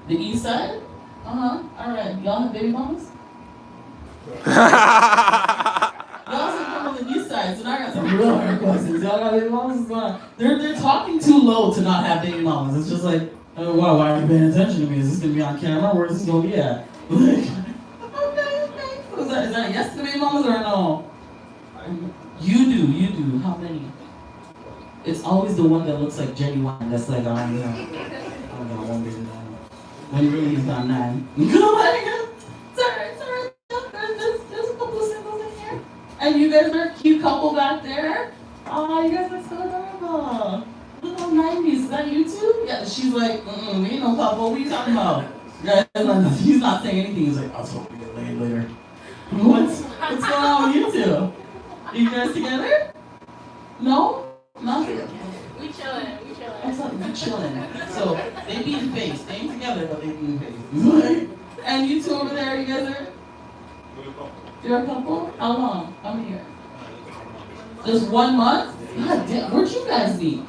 The east side? Alright. Y'all have baby mamas? Y'all said come on the east side, so now I got some real hard questions. Y'all got baby mamas? What's going on? They're talking too low to not have baby mamas. It's just like, oh, wow, why are you paying attention to me? Is this going to be on camera? Where is this going to be at? Okay. So is that a yes to the baby mamas or a no? You do. How many? It's always the one that looks like genuine. That's like, I don't got one baby mama. When really he's got 9. It's alright. There's a couple of singles in here. And you guys are a cute couple back there. Oh, you guys are so adorable. Little 90s. Is that you two? Yeah, she's like, we ain't no couple. What are you talking about? Yeah, he's not saying anything. He's like, I'll talk to you later. What's going on with you two? Are you guys together? No? Nothing? We chillin'. I thought we chilling. So they be in face. They ain't together, but they be in face. And you two over there, you guys are? You're a couple? How long? How many years? Just 1 month? God damn, where'd you guys meet?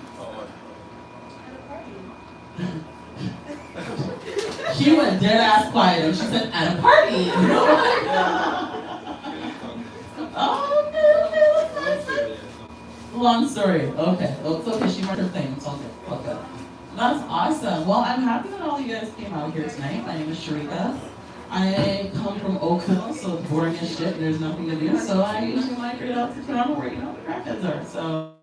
She went dead ass quiet and she said, at a party. Oh, okay, that's nice. Long story. Okay. Oh, it's okay. She learned her thing. It's all good. Okay. That's awesome. Well, I'm happy that all you guys came out here tonight. My name is Sharika. I come from Oakville, so it's boring as shit. There's nothing to do. So I usually migrate out to Toronto where the crackheads are. So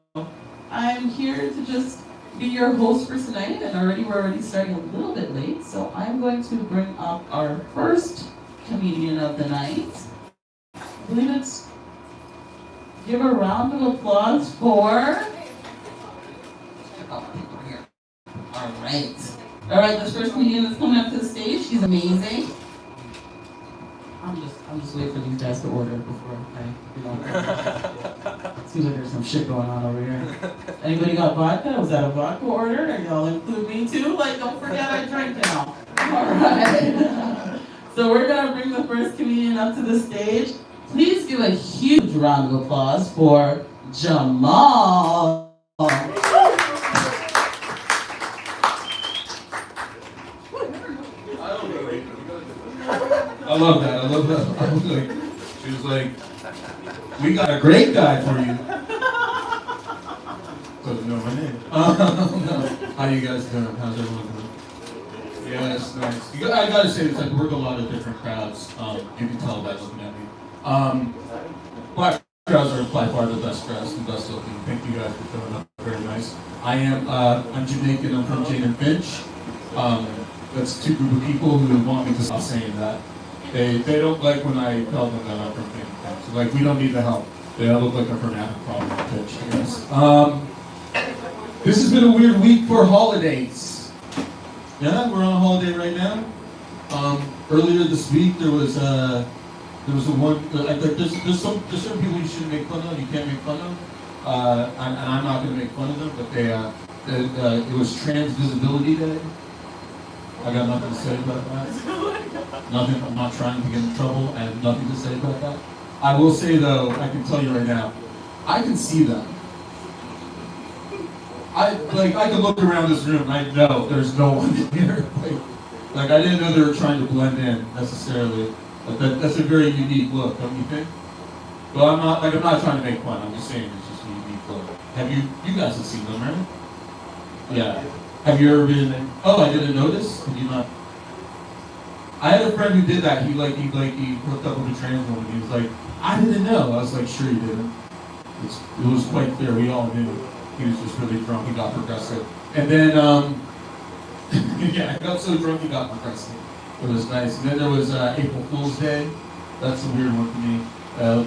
I'm here to just be your host for tonight. And we're already starting a little bit late. So I'm going to bring up our first comedian of the night. I believe it's... Give a round of applause for... Oh, people here. Alright, this first comedian that's coming up to the stage, she's amazing. I'm just waiting for these guys to order before I, seems like there's some shit going on over here. Anybody got vodka? Was that a vodka order? Are y'all include me too? Like, don't forget I drink now. Alright. So we're gonna bring the first comedian up to the stage. Please give a huge round of applause for Jamal. I love that. I was like, she was like, we got a great guy for you. Doesn't know my name. No. How you guys doing? How's everyone doing? Yeah, it's nice. I gotta say this, I work a lot of different crowds. You can tell by looking at me. Black crowds are by far the best dressed and best looking. Thank you guys for showing up. Very nice. I'm Jamaican. I'm from Jane and Finch. That's two group of people who want me to stop saying that. They don't like when I tell them that I'm from Jane and Finch. So, like, we don't need the help. They all look like I'm from Abercrombie Finch, I guess. This has been a weird week for holidays. Yeah, we're on a holiday right now. Earlier this week there was a one. There's certain people you shouldn't make fun of. You can't make fun of, and I'm not going to make fun of them. But it was Trans Visibility Day. I got nothing to say about that. Nothing. I'm not trying to get in trouble. I have nothing to say about that. I will say though, I can tell you right now, I can see them. I can look around this room and I know there's no one in here. Like I didn't know they were trying to blend in necessarily. But that's a very unique look, don't you think? Well, I'm not trying to make fun. I'm just saying it's just a unique look. You guys have seen them, right? Yeah. Have you ever been? Oh, I didn't notice. Did you not? I had a friend who did that. He hooked up with a trans woman. He was like, I didn't know. I was like, sure you didn't. It was quite clear. We all knew. He was just really drunk. He got progressive. And then, yeah, I got so drunk he got progressive. It was nice. And then there was April Fool's Day. That's a weird one for me.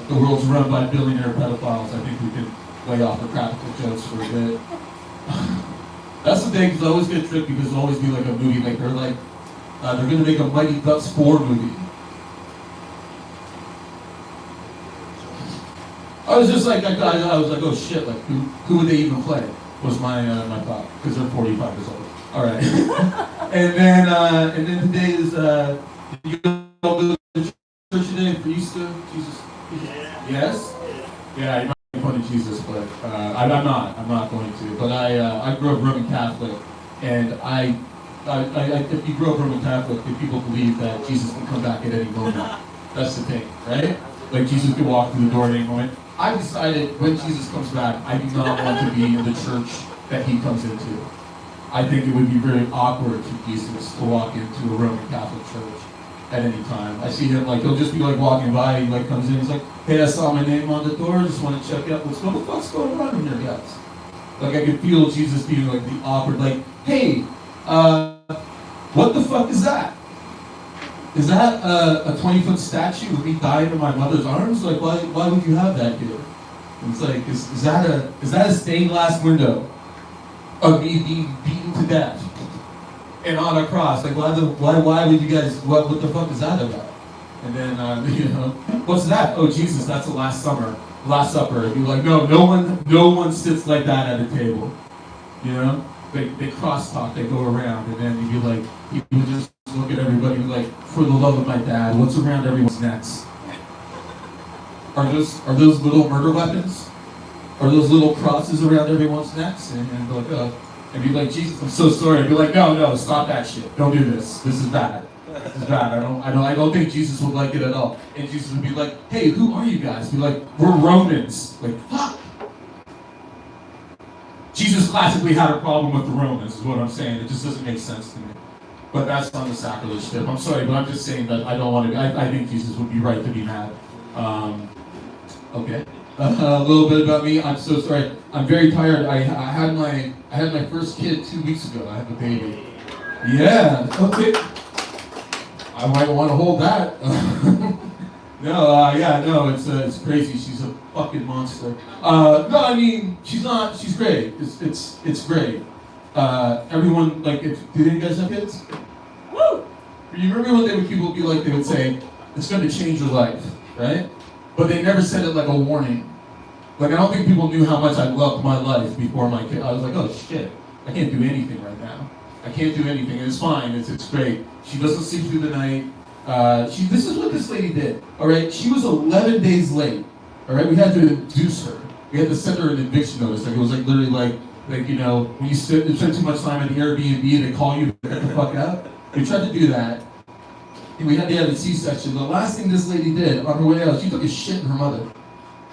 The world's run by billionaire pedophiles. I think we can lay off the practical jokes for a bit. That's the thing, because I always get tricked because there'll always be like a movie, like they're going to make a Mighty Ducks 4 movie. I was just like, I was like, oh shit, like who would they even play? Was my thought, because they're 45 years old. All right. and then today is you go to church today for Easter. Jesus. Yes. Yeah, you might make fun of Jesus, but I'm not going to. But I grew up Roman Catholic, and I if you grow up Roman Catholic, if people believe that Jesus can come back at any moment. That's the thing, right? Like Jesus can walk through the door at any moment. I decided when Jesus comes back, I do not want to be in the church that he comes into. I think it would be very awkward for Jesus to walk into a Roman Catholic church at any time. I see him, like, he'll just be like walking by, he like comes in, he's like, hey, I saw my name on the door, just want to check out what the fuck's going on in here, guys. Like, I could feel Jesus being like the awkward, like, hey, what the fuck is that? Is that a 20-foot statue of me dying in my mother's arms? Like, why would you have that here? And it's like, is that a stained glass window of me being beaten to death and on a cross? Like, why would you guys? What the fuck is that about? And then what's that? Oh, Jesus, that's the Last Supper. And you're like, no one sits like that at a table. You know, they crosstalk, they go around, and then you'd be like, you would just look at everybody like, for the love of my dad, what's around everyone's necks? Are those little murder weapons? Are those little crosses around everyone's necks? And be like, Jesus, I'm so sorry. And be like, no, stop that shit. Don't do this. This is bad. This is bad. I don't think Jesus would like it at all. And Jesus would be like, hey, who are you guys? Be like, we're Romans. Like, fuck. Jesus classically had a problem with the Romans, is what I'm saying. It just doesn't make sense to me. But that's on the sacrilege tip. I'm sorry, but I'm just saying that I don't want to. I think Jesus would be right to be mad. Okay. A little bit about me. I'm so sorry. I'm very tired. I had my first kid 2 weeks ago. I have a baby. Yeah. Okay. I might want to hold that. No. It's crazy. She's a fucking monster. No, I mean she's not. She's great. It's great. Everyone, like, do you guys have kids? Woo! You remember when people would be like, they would say, it's going to change your life, right? But they never said it like a warning. Like, I don't think people knew how much I loved my life before my kid. I was like, oh shit, I can't do anything right now. I can't do anything, and it's fine, it's great. She doesn't sleep through the night. This is what this lady did, all right? She was 11 days late, all right? We had to induce her. We had to send her an eviction notice. Like, it was like literally like, you know, when you spend too much time at the Airbnb, they call you to get the fuck out. We tried to do that, and we had to have a C-section. The last thing this lady did on her way out, she took a shit in her mother.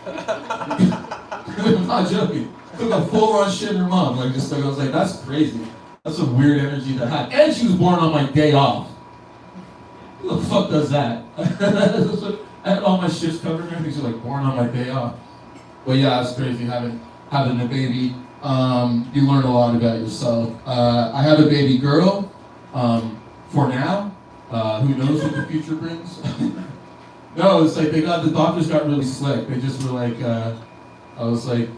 I'm not joking. Took a full-on shit in her mom. I was like, that's crazy. That's a weird energy to have. And she was born on my day off. Who the fuck does that? I had all my shifts covered and everything. She's like, born on my day off. But yeah, it's crazy having a baby. You learn a lot about yourself. I have a baby girl. For now, who knows what the future brings? No, it's like the doctors got really slick. They just were like, I was like,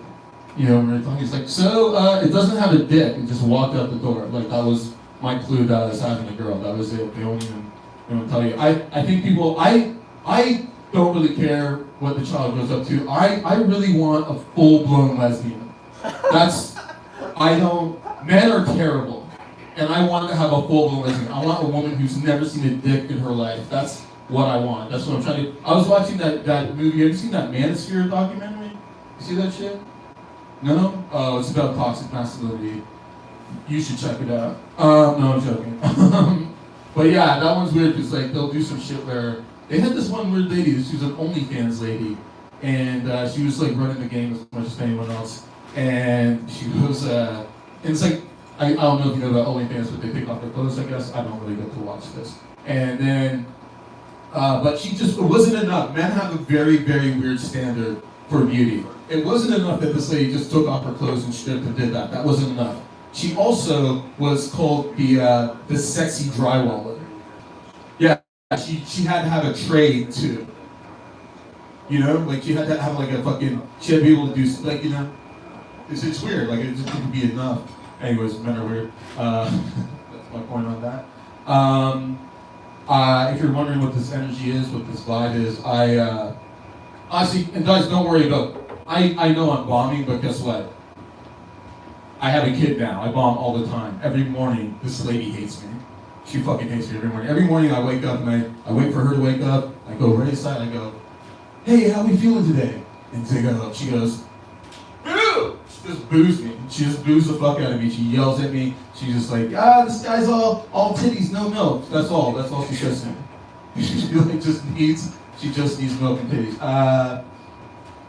you know, when we were talking, it's like, so it doesn't have a dick. It just walked out the door. Like, that was my clue that I was having a girl. That was it. They won't even tell you. I think people, I don't really care what the child goes up to. I really want a full-blown lesbian. Men are terrible. And I want to have a full-blown lesbian. I want a woman who's never seen a dick in her life. That's what I want. That's what I'm trying to. I was watching that movie. Have you seen that Manosphere documentary? You see that shit? No? Oh, it's about toxic masculinity. You should check it out. No, I'm joking. But yeah, that one's weird because like they'll do some shit where they had this one weird lady. She was an OnlyFans lady, and she was like running the game as much as anyone else. And she was, and it's like I don't know if you know about OnlyFans, but they take off their clothes. I guess I don't really get to watch this. And then, but it wasn't enough. Men have a very, very weird standard for beauty. It wasn't enough that this lady just took off her clothes and stripped and did that. That wasn't enough. She also was called the sexy drywaller. Yeah, she had to have a trade too. You know, like she had to have like a fucking. She had to be able to do like, you know. It's weird. Like it just couldn't be enough. Anyways, men are weird. That's my point on that. If you're wondering what this energy is, what this vibe is, honestly, and guys, don't worry about. I know I'm bombing, but guess what? I have a kid now. I bomb all the time. Every morning, this lady hates me. She fucking hates me every morning. Every morning I wake up and I wait for her to wake up. I go right aside. I go, hey, how are we feeling today? And she goes, ew! just boos me. She just boos the fuck out of me. She yells at me. She's just like, ah, this guy's all titties, no milk. That's all she says to me. She just needs milk and titties.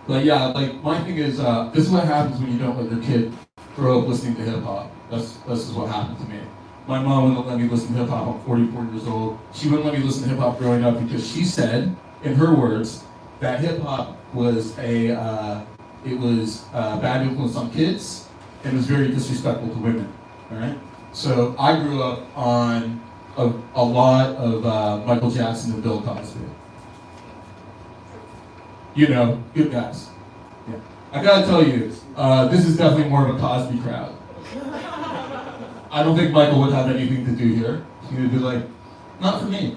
But yeah, like my thing is, this is what happens when you don't let your kid grow up listening to hip hop. This is what happened to me. My mom wouldn't let me listen to hip hop. I'm 44 years old. She wouldn't let me listen to hip hop growing up because she said, in her words, that hip hop was a bad influence on kids and was very disrespectful to women. All right. So I grew up on a lot of Michael Jackson and Bill Cosby. You know, good guys. Yeah. I gotta tell you, this is definitely more of a Cosby crowd. I don't think Michael would have anything to do here. He would be like, not for me.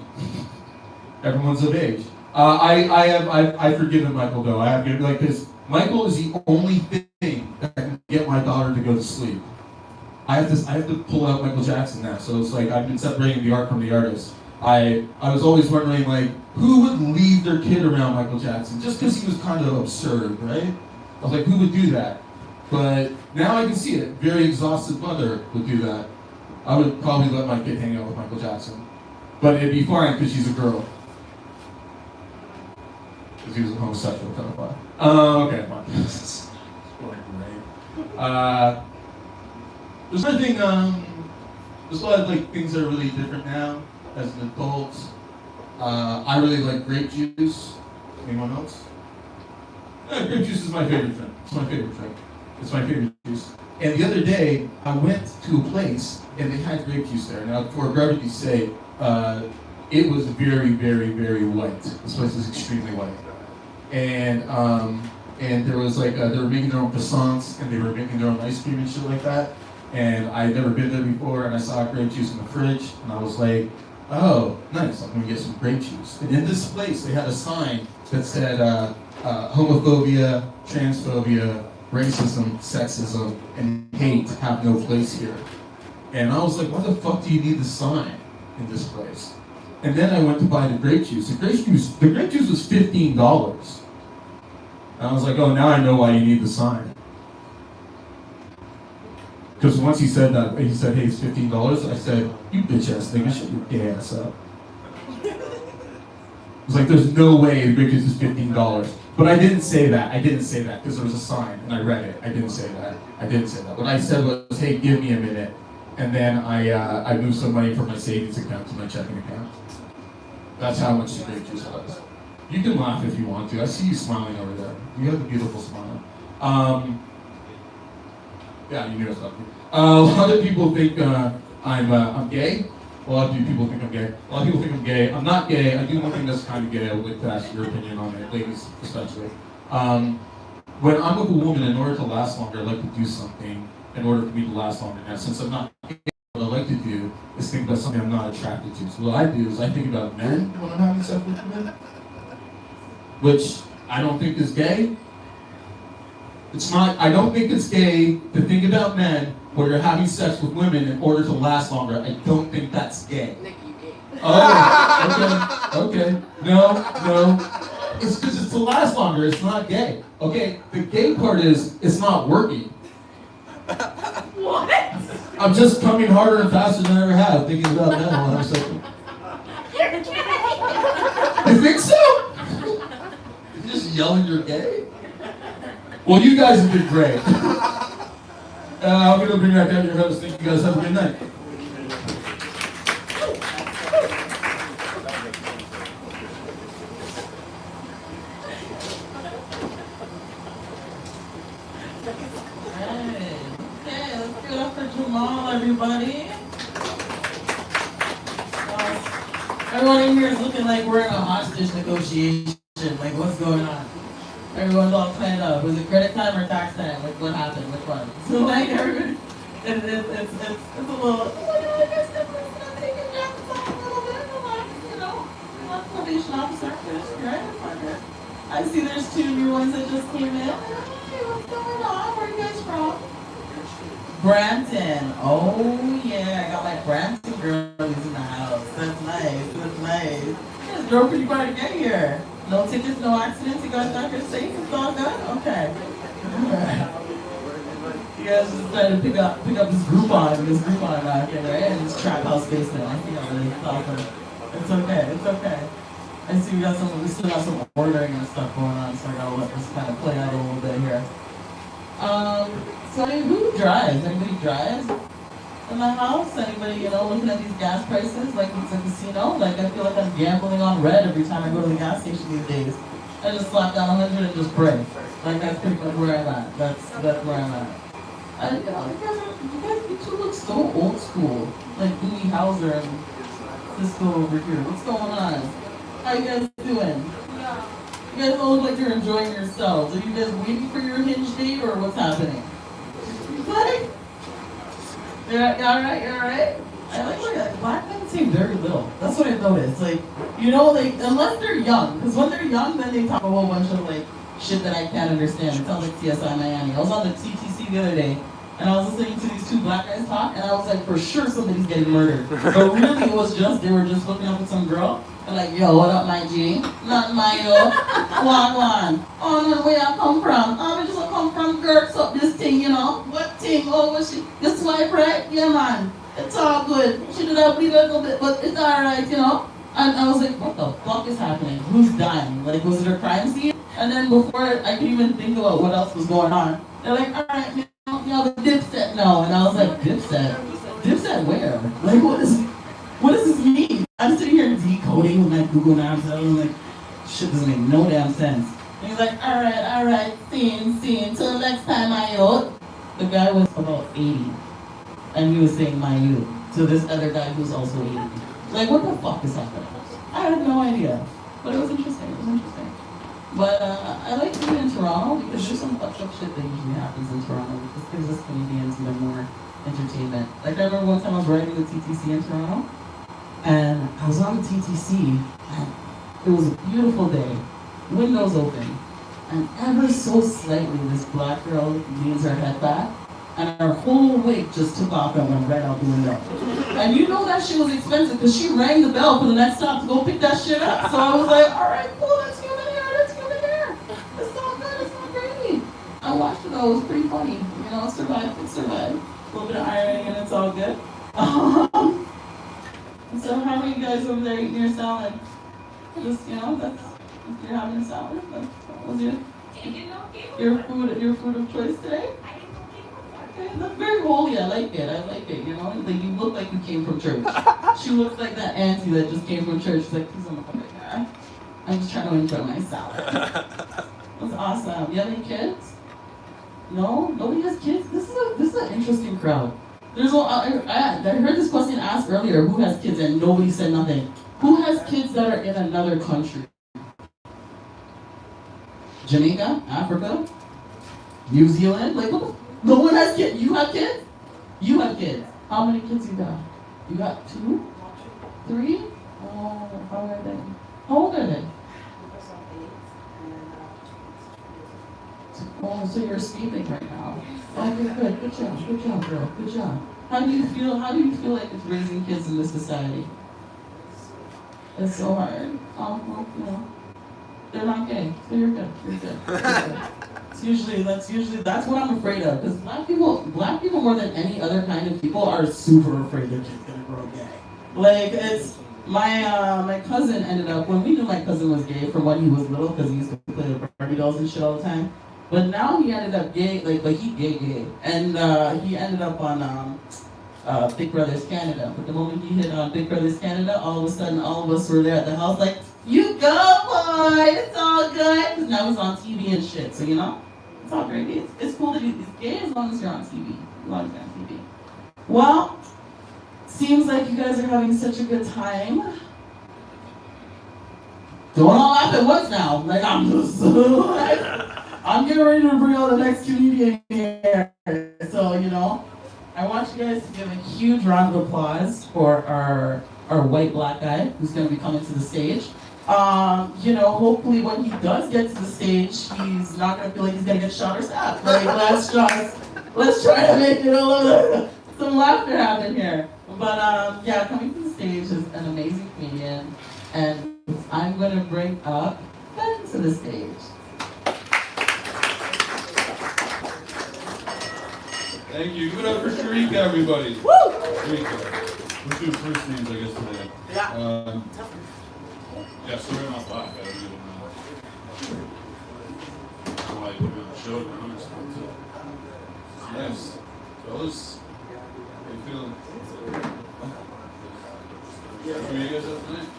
Everyone's of age. I've forgiven Michael though. I have given, like, because Michael is the only thing that can get my daughter to go to sleep. I have to pull out Michael Jackson now. So it's like I've been separating the art from the artist. I was always wondering, like, who would leave their kid around Michael Jackson just because he was kind of absurd, right? I was like, who would do that? But now I can see it. Very exhausted mother would do that. I would probably let my kid hang out with Michael Jackson. But it'd be fine because she's a girl. Because he was a homosexual pedophile. Okay, fine. There's nothing, there's a lot of like things that are really different now as an adult. I really like grape juice. Anyone else? Yeah, grape juice is my favorite drink. It's my favorite drink. It's my favorite juice. And the other day, I went to a place and they had grape juice there. Now, for brevity's sake, it was very, very, very white. This place is extremely white. And there was like, they were making their own croissants and they were making their own ice cream and shit like that. And I'd never been there before and I saw grape juice in the fridge and I was like, oh, nice, I'm gonna get some grape juice. And in this place, they had a sign that said homophobia, transphobia, racism, sexism, and hate have no place here. And I was like, why the fuck do you need the sign in this place? And then I went to buy the grape juice. The grape juice was $15. And I was like, oh, now I know why you need the sign. Because once he said that, he said, hey, it's $15. I said, you bitch ass nigga, shut your gay ass up. I was like, there's no way the grape juice is $15. But I didn't say that. I didn't say that because there was a sign and I read it. I didn't say that. What I said was, hey, give me a minute. And then I moved some money from my savings account to my checking account. That's how much the grape juice was. You can laugh if you want to. I see you smiling over there. You have a beautiful smile. Yeah, you knew I was talking. A lot of people think I'm gay. A lot of people think I'm gay. A lot of people think I'm gay. I'm not gay. I do one thing that's kind of gay. I would like to ask your opinion on it, ladies especially. When I'm with a woman, in order to last longer, I like to do something in order for me to last longer. Now, since I'm not gay, what I like to do is think about something I'm not attracted to. So what I do is I think about men when I'm having sex with men, which I don't think is gay. It's not. I don't think it's gay to think about men where you're having sex with women in order to last longer. I don't think that's gay. Oh, okay. No. It's because it's to last longer. It's not gay. Okay, the gay part is it's not working. What? I'm just coming harder and faster than I ever have thinking about men while I'm sex. You're gay. You think so? You're just yelling you're gay? Well, you guys have been great. I'm going to bring back down your host. Thank you guys. Have a good night. Okay, let's give it up for Jamal, everybody. Everyone in here is looking like we're in a hostage negotiation. Like, what's going on? Everyone's all planned up. Was it credit time or tax time? Like, what happened? Which one? So, like, everybody, it's a little, I guess everyone's gonna take your jackets off a little bit. Relax, probation officer, right? I see there's 2 new ones that just came in. Hey, what's going on? Where are you guys from? Brampton. Oh, yeah. I got my Brampton girlies in the house. That's nice. Yes, girlfriend, you gotta get here. No tickets, no accidents, you guys got here safe, it's all good? Okay. Alright. You guys just trying to pick up this Groupon market, right? And it's Trap House Basement. I think I'm really awesome. It's okay. I see we still got some ordering and stuff going on, so I gotta let this kind of play out a little bit here. So who drives? Anybody drives in the house? Anybody, looking at these gas prices like it's a casino? Like I feel like I'm gambling on red every time I go to the gas station these days. I just slap down 100 and just pray. Like that's pretty much where I'm at. That's where I'm at. You two look so old school. Like Dewey Hauser and Cisco over here. What's going on? How you guys doing? You guys all look like you're enjoying yourselves. Are you guys waiting for your hinge date or what's happening? Like, you're alright? I like that black men say very little. That's what I noticed. Like, unless they're young. Because when they're young, then they talk a whole bunch of shit that I can't understand. It sounds like CSI Miami. I was on the TTC the other day, and I was listening to these two black guys talk, and I was like, for sure somebody's getting murdered. But really, they were just hooking up with some girl, and like, yo, what up, my G? Not my yo. One. Oh, no, where I come from? I just come from Gertz up this thing, What thing? Oh, was she? You swipe right? Yeah, man. It's all good. She did have bleed a little bit, but it's alright, And I was like, what the fuck is happening? Who's dying? Like, was it a crime scene? And then before I could even think about what else was going on, they're like, alright, the Dipset now. And I was like, Dipset? Dipset where? Like, what does this mean? I'm sitting here decoding with my Google Maps, and I'm like, shit doesn't make no damn sense. And he's like, alright, scene, till next time I out. The guy was about 80, and he was saying my youth to this other guy who's also 80. Like, what the fuck is happening? I had no idea, but it was interesting. But I like being in Toronto because there's some fucked up shit that usually happens in Toronto. It just gives us comedians even more entertainment. Like I remember one time I was riding the TTC in Toronto, and I was on the TTC, and it was a beautiful day, windows open, and ever so slightly this black girl leans her head back, and her whole wig just took off and went right out the window. And that shit was expensive because she rang the bell for the next stop to go pick that shit up. So I was like, alright, cool, let's give it here. It's all good, it's all great. I watched it though, it was pretty funny. It survived. A little bit of ironing and it's all good. So how are you guys over there eating your salad? Just, that's, if you're having a salad, that was your food of choice today? Okay, that's very holy, I like it, like you look like you came from church. She looks like that auntie that just came from church. She's like, please don't look like that. I'm just trying to enjoy my salad. That's awesome. You have any kids? No? Nobody has kids? This is an interesting crowd. I heard this question asked earlier, who has kids, and nobody said nothing. Who has kids that are in another country? Jamaica? Africa? New Zealand? No one has kids. You have kids? You have kids. How many kids you got? You got 2? 3? Oh, how old are they? Oh, so you're escaping right now. Okay, good. Good job, girl. Good job. How do you feel like it's raising kids in this society? It's so hard. Oh, well, they're not gay, so you're good. That's what I'm afraid of. Because black people more than any other kind of people are super afraid their kid's gonna grow gay. Like it's my cousin ended up when we knew my cousin was gay from when he was little because he used to play with Barbie dolls and shit all the time. But now he ended up gay, but he gay. And he ended up on Big Brothers Canada. But the moment he hit on Big Brothers Canada, all of a sudden all of us were there at the house like, you go boy, it's all good. Because now he's on TV and shit, so it's all great. It's cool that he's gay as long as you're on TV. Well, seems like you guys are having such a good time. Don't all laugh at once now. Like I'm getting ready to bring out the next comedian here. So, I want you guys to give a huge round of applause for our white black guy who's going to be coming to the stage. Hopefully when he does get to the stage, he's not going to feel like he's going to get shot or stabbed. Like, let's try to make it some laughter happen here. But, coming to the stage is an amazing comedian, and I'm going to bring up Ben to the stage. Thank you. Give it up for Sharika, everybody. Woo! Sharika. Let's do first names, I guess, today. Yeah. Yeah, sorry I'm not black. I don't even know why I put me on the show, to be honest. It's nice. Fellas, how you feeling? How are you guys up tonight?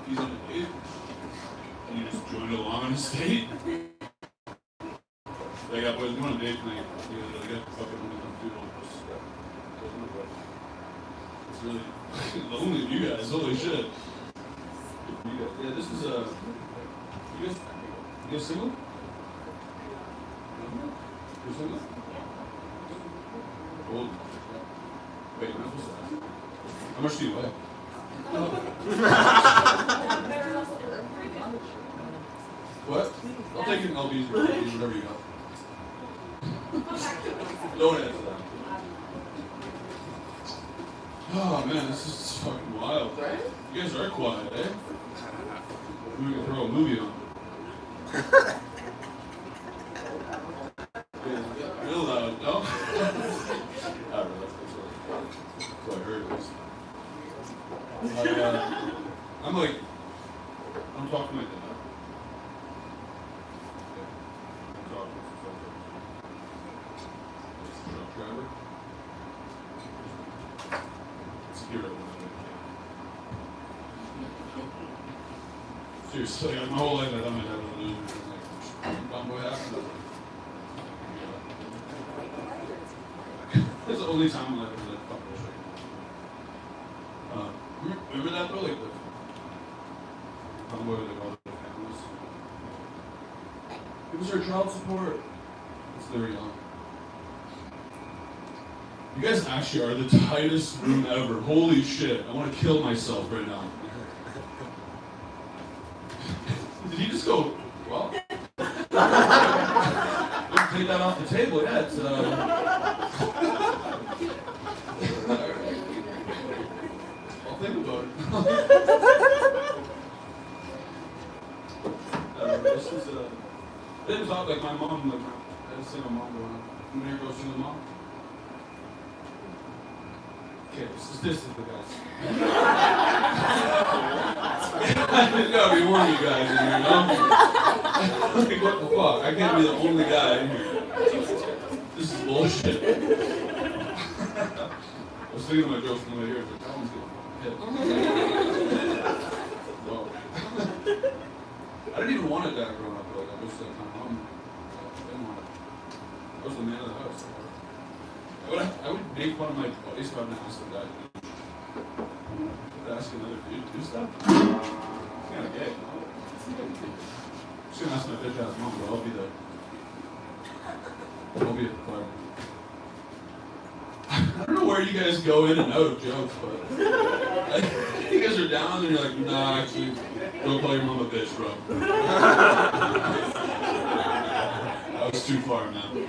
He's on a date? And you just joined along on his date? They got boys going on a date tonight. They got fucking one of them people. It's really lonely of you guys. Holy shit. Yeah, this is you guys single? You're single? Old. Wait, am I supposed to ask? How much do you weigh? What? I'll take it. I'll be easier. Whatever you got. Don't answer that. Oh man, this is fucking wild. You guys are quiet, eh? We can throw a movie on. Real loud, no? Not really. That's what I heard. I'm like, I'm talking to my dad. I'm talking to some truck driver. It's a hero. Seriously, my whole life I thought my dad was a loser. Like, dumb boy after that. That's the only time in life I was like, fuck this shit. Remember that though? Like the tomboy with like all the families. Give us our child support. It's very young. You guys actually are the tightest room ever. Holy shit. I want to kill myself right now. Did he just go, well? Take that off the table, yeah. It's, I'll think about it. This is I didn't talk like my mom, like I had a single mom growing up. You never go single mom? Okay, statistically, guys. I just gotta be warning you guys in here, you know? Like, what the fuck? I can't be the only guy in here. This is bullshit. I was thinking of my jokes on the way here, but that one's good. Whoa. I didn't even want a dad growing up, like, I was like, my mom didn't want it. I was the man of the house. I would make fun of my buddies if I didn't ask them that. I would ask another dude to do stuff. It's kind of gay. I'm just gonna ask my bitch ass mom, but I'll be there. I'll be at the party. I don't know where you guys go in and out of jokes, but you guys are down and you're like, nah, actually, don't call your mom a bitch, bro. That was too far, man.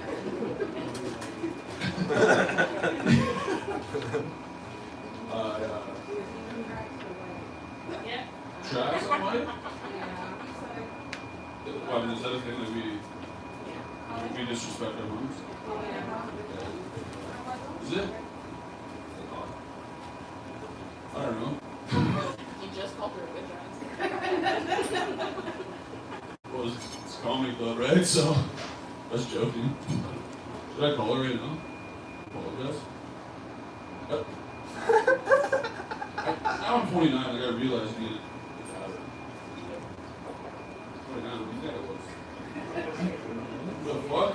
Tracks on white? Why, is that a thing that we disrespect our moms? Is it? I don't know. You just called her a bitch. Well, it's a comedy club, right? So, I was joking. Should I call her right now? Apologize. Now I'm 29, I gotta realize you need to get out of it. 29, you think I was? The fuck?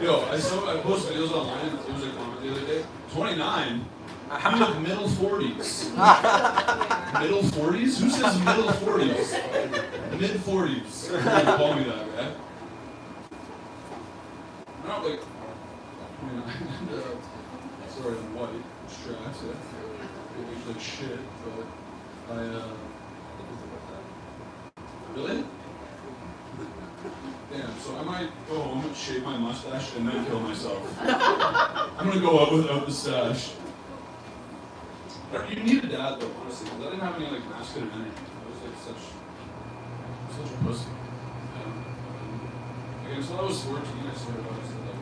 Yo, I posted videos online, there was a comment the other day. 29? You look middle 40s. Middle 40s? Who says middle 40s? Mid 40s. You're gonna call me that, right? I'm not like 29. Sorry, I'm white. Tracks, yeah. It looks like shit, but really? Damn, so I might go home and shave my mustache and then kill myself. I'm gonna go out without the stash. You need a dad though, honestly, because I didn't have any like masculine energy. I was like such such a pussy. Again, until I was 14, I swear to God, I said that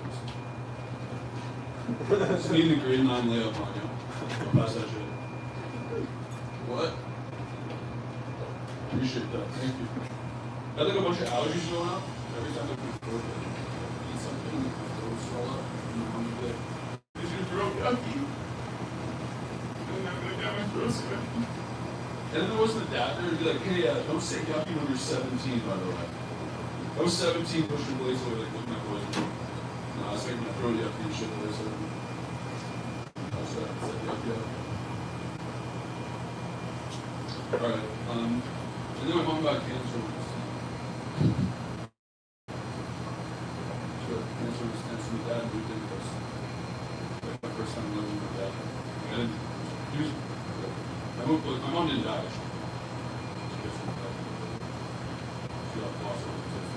was. Just needing a grade 9 layup on you. I'll pass that shit. What? Appreciate that. Thank you. I had like a bunch of allergies going up. Every time I eat something, my throat swell up. I'm like, is your throat yucky? And I'm like, yeah, my throat's yucky. And then there wasn't a dad there who'd be like, hey, don't say yucky when you're 17, by the way. I was 17 pushing blades away, like, looking at boys. No, I was making my throat yucky and shit. I said, yucky. Alright, and then my mom got cancer once. Cancer was tense, and my dad moved into this. Like my first time living with my dad. My mom didn't die. She got lost over the test.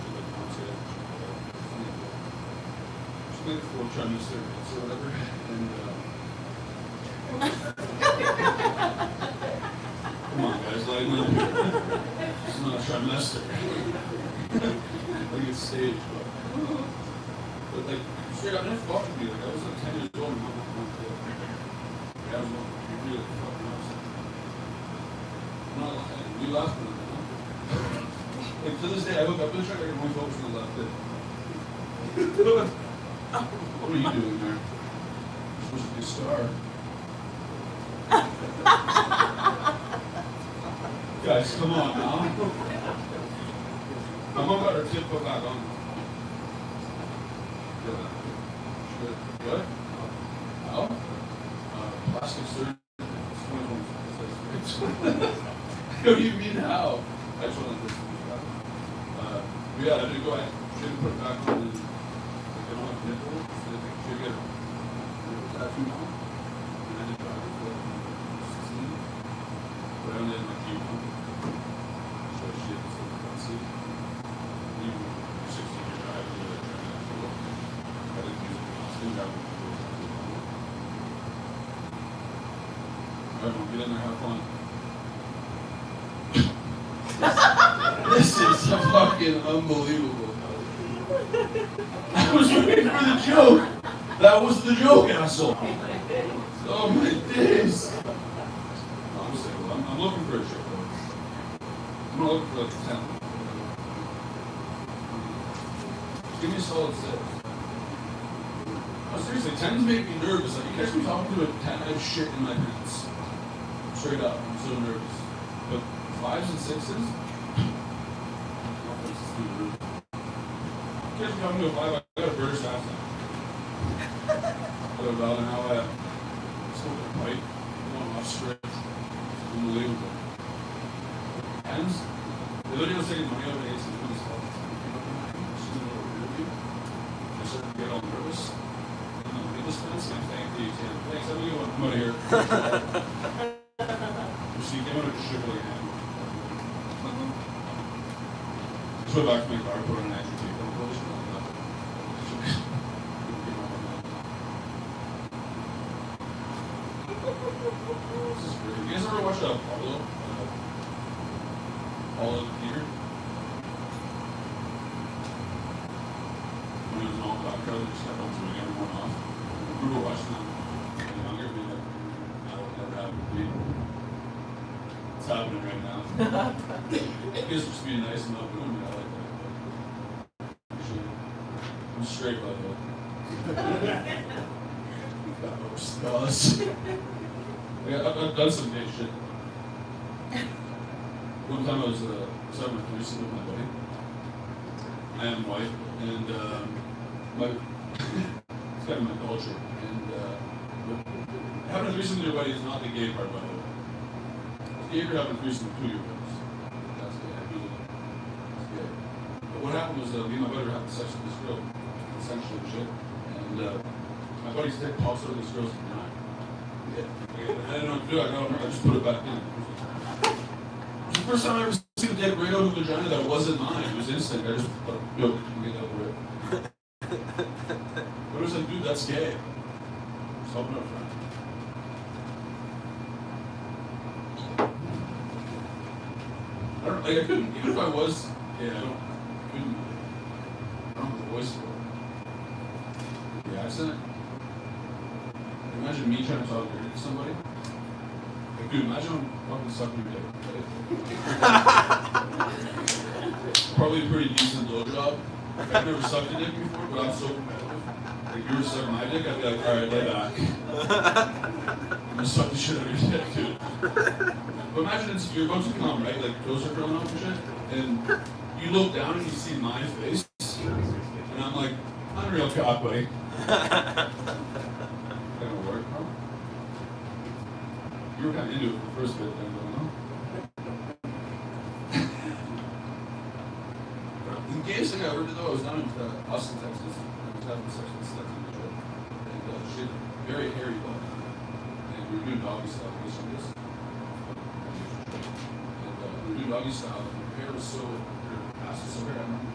She like concept. She made 4 trimesters or whatever, and come on, guys, like, it's not a trimester. Like it's staged, but like, straight up, didn't fuck with me. Like, I was like 10 years old, and my mom was like, yeah, I was like, you're really fucking awesome. I'm not lying, we laughed at it, like, to this day, I look up to the track, I can only focus on the left bit. What are you doing there? You're supposed to be a star. Guys, come on now. My mom got her tip put back on. What? How? Plastic surgery. What do you mean how? I just want to listen to that. Yeah, I did go ahead. She had to put it back on and like, on my nipple. So they think she'd get a tattoo now. And I did go ahead for 16. But I only had my key on. So she had to sit in the front seat. Even 16 years old, I didn't really try to actually look. I didn't use it. I still got one. Alright, we'll get in there, have fun. This is fucking unbelievable. I was waiting for the joke. That was the joke, asshole. Oh my days. No, I'm saying, I'm looking for a joke. I'm not looking for like a 10. Just give me a solid 6. No, seriously, 10s make me nervous. Like, you catch me talking to a 10, I have shit in my pants. Straight up, I'm so nervous. But 5s and 6s? Catch me talking to a 5, I got a British accent. But about an hour, smoking a pipe, going off script. It's unbelievable. 10s? The video was taking money out of the 8s and doing this all the time. Just doing a little review. I started to get all nervous. And then we just spent some thank you, Tim. Thanks, I'm gonna come out of here. She came out of shit like a hand. Just went back to my car, put on an extra tape. This is great. You guys ever watch Apollo? All of Peter? When he was an all black crowd, they just kept on throwing everyone off. We were watching them when we were younger, being like, that will never happen to me. It's happening right now. You guys are just being nice and open to me. I like that. I'm straight, by the way. I've done some gay shit. One time I was having a threesome with my buddy. I am white, and it's kind of my culture. And having a threesome with your buddy is not the gay part, by the way. It's gay for having a threesome with 2 of your buddies. That's gay. I mean, it's gay. But what happened was me and my buddy were having sex with this girl, essentially and shit. And my buddy's dick pops out of this girl's vagina. I didn't know what to do. I just put it back in. It was the first time I ever seen a dick right out of the vagina that wasn't mine. It was instinct. I just thought, yo, get that over it. But I was like, dude, that's gay. Just open up, friend. Like I couldn't, even if I was, yeah, I don't have the voice for it. The accent. Imagine me trying to talk dirty to somebody. Like, dude, imagine I'm fucking sucking your dick. Right? Probably a pretty decent blowjob. I've never sucked a dick before, but I'm so competitive. Like, you were sucking my dick, I'd be like, alright, lay back. I'm gonna suck the shit out of your dick, dude. But imagine you're about to come, right? Like, those are going off and shit. And you look down and you see my face. And I'm like, unreal cock, buddy. Gonna work, huh? You were kind of into it for the first bit, then, huh? The gayest thing I ever did, though, I was down in Austin, Texas. I was having sex with Steph and she had a very hairy butt. And we were doing doggy style. And we were doing doggy style, and her hair was so, her ass was so hairy. I remember